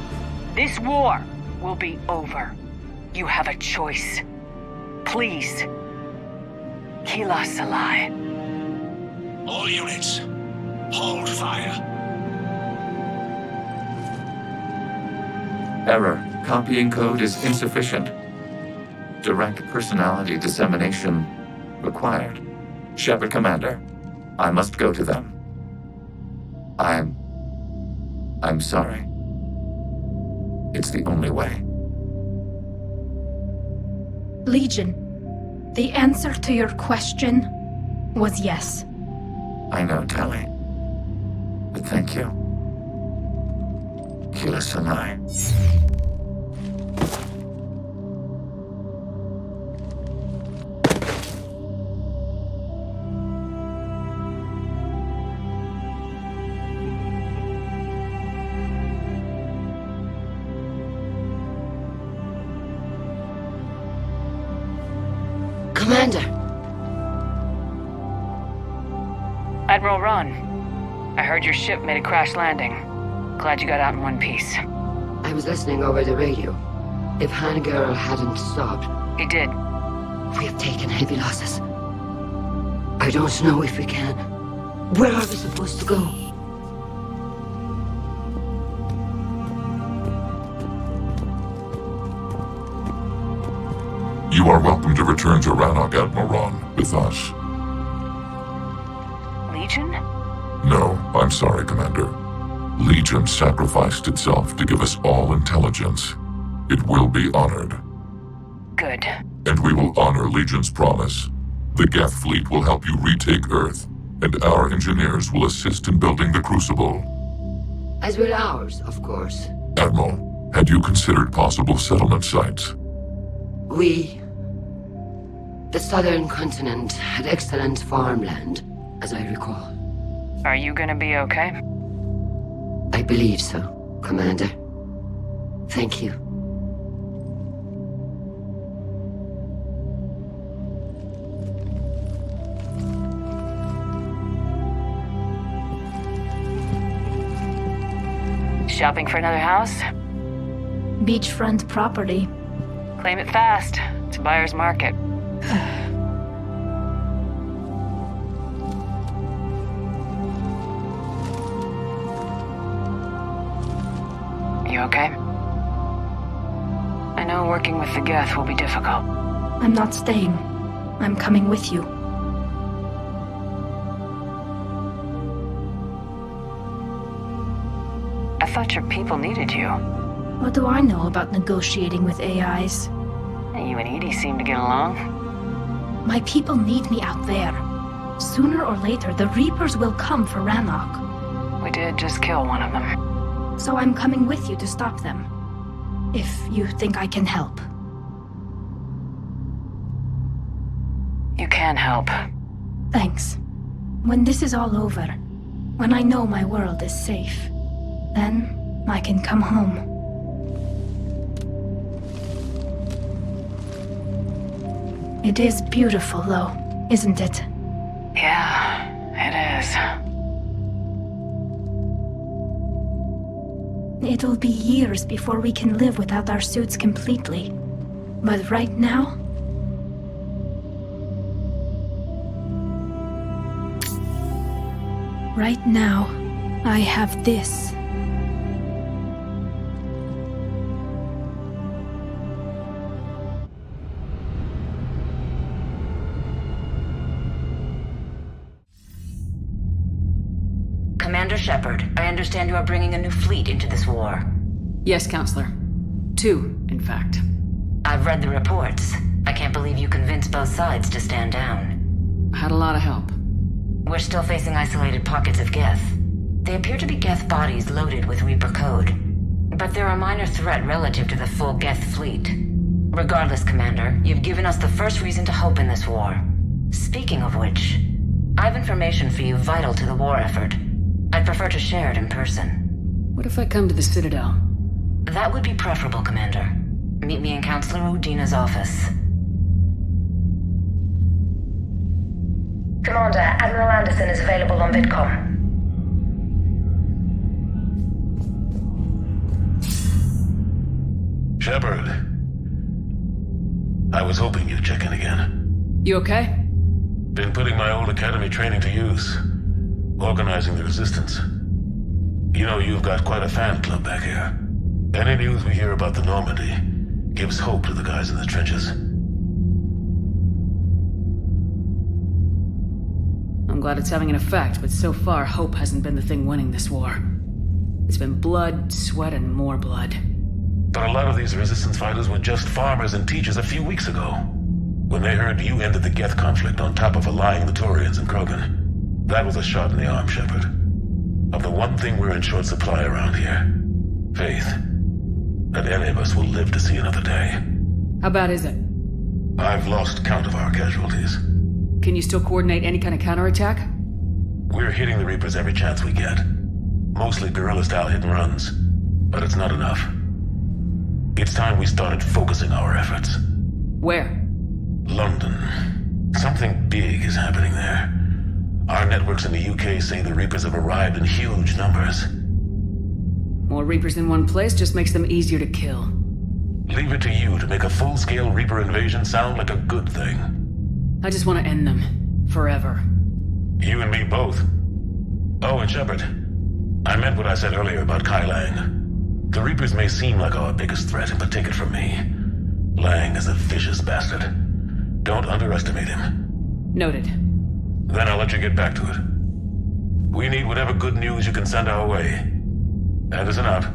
this war will be over. You have a choice. Please. Kila Salai. All units, hold fire. Error. Copying code is insufficient. Direct personality dissemination required. Shepard Commander, I must go to them. I'm sorry. It's the only way. Legion, the answer to your question was yes. I know, Tally. But thank you. Kila Salai. Commander! Admiral Ron, I heard your ship made a crash landing. Glad you got out in one piece. I was listening over the radio. If Hangirl hadn't stopped... He did. We have taken heavy losses. I don't know if we can. Where are we supposed to go? You are welcome to return to Rannoch, Admiral with us. Legion? No, I'm sorry, Commander. Legion sacrificed itself to give us all intelligence. It will be honored. Good. And we will honor Legion's promise. The Geth fleet will help you retake Earth, and our engineers will assist in building the Crucible. As will ours, of course. Admiral, had you considered possible settlement sites? The southern continent had excellent farmland, as I recall. Are you gonna be okay? I believe so, Commander. Thank you. Shopping for another house? Beachfront property. Claim it fast. It's a buyer's market. You okay? I know working with the Geth will be difficult. I'm not staying. I'm coming with you. I thought your people needed you. What do I know about negotiating with AIs? You and Edie seem to get along. My people need me out there. Sooner or later, the Reapers will come for Rannoch. We did just kill one of them. So I'm coming with you to stop them. If you think I can help. You can help. Thanks. When this is all over, when I know my world is safe, then I can come home. It is beautiful, though, isn't it? Yeah, it is. It'll be years before we can live without our suits completely. But right now... Right now, I have this. Commander Shepard, I understand you are bringing a new fleet into this war. Yes, Counselor. 2, in fact. I've read the reports. I can't believe you convinced both sides to stand down. I had a lot of help. We're still facing isolated pockets of Geth. They appear to be Geth bodies loaded with Reaper code. But they're a minor threat relative to the full Geth fleet. Regardless, Commander, you've given us the first reason to hope in this war. Speaking of which, I have information for you vital to the war effort. I'd prefer to share it in person. What if I come to the Citadel? That would be preferable, Commander. Meet me in Counselor Udina's office. Commander, Admiral Anderson is available on VidCom. Shepard. I was hoping you'd check in again. You okay? Been putting my old academy training to use. Organizing the resistance. You know, you've got quite a fan club back here. Any news we hear about the Normandy gives hope to the guys in the trenches. I'm glad it's having an effect, but so far, hope hasn't been the thing winning this war. It's been blood, sweat, and more blood. But a lot of these resistance fighters were just farmers and teachers a few weeks ago. When they heard you ended the Geth conflict on top of allying the Turians and Krogan. That was a shot in the arm, Shepard. Of the one thing we're in short supply around here. Faith. That any of us will live to see another day. How bad is it? I've lost count of our casualties. Can you still coordinate any kind of counterattack? We're hitting the Reapers every chance we get. Mostly guerrilla-style hit-and-runs. But it's not enough. It's time we started focusing our efforts. Where? London. Something big is happening there. Our networks in the UK say the Reapers have arrived in huge numbers. More Reapers in one place just makes them easier to kill. Leave it to you to make a full-scale Reaper invasion sound like a good thing. I just want to end them. Forever. You and me both. Oh, and Shepard. I meant what I said earlier about Kai Lang. The Reapers may seem like our biggest threat, but take it from me. Lang is a vicious bastard. Don't underestimate him. Noted. Then I'll let you get back to it. We need whatever good news you can send our way. Anderson out.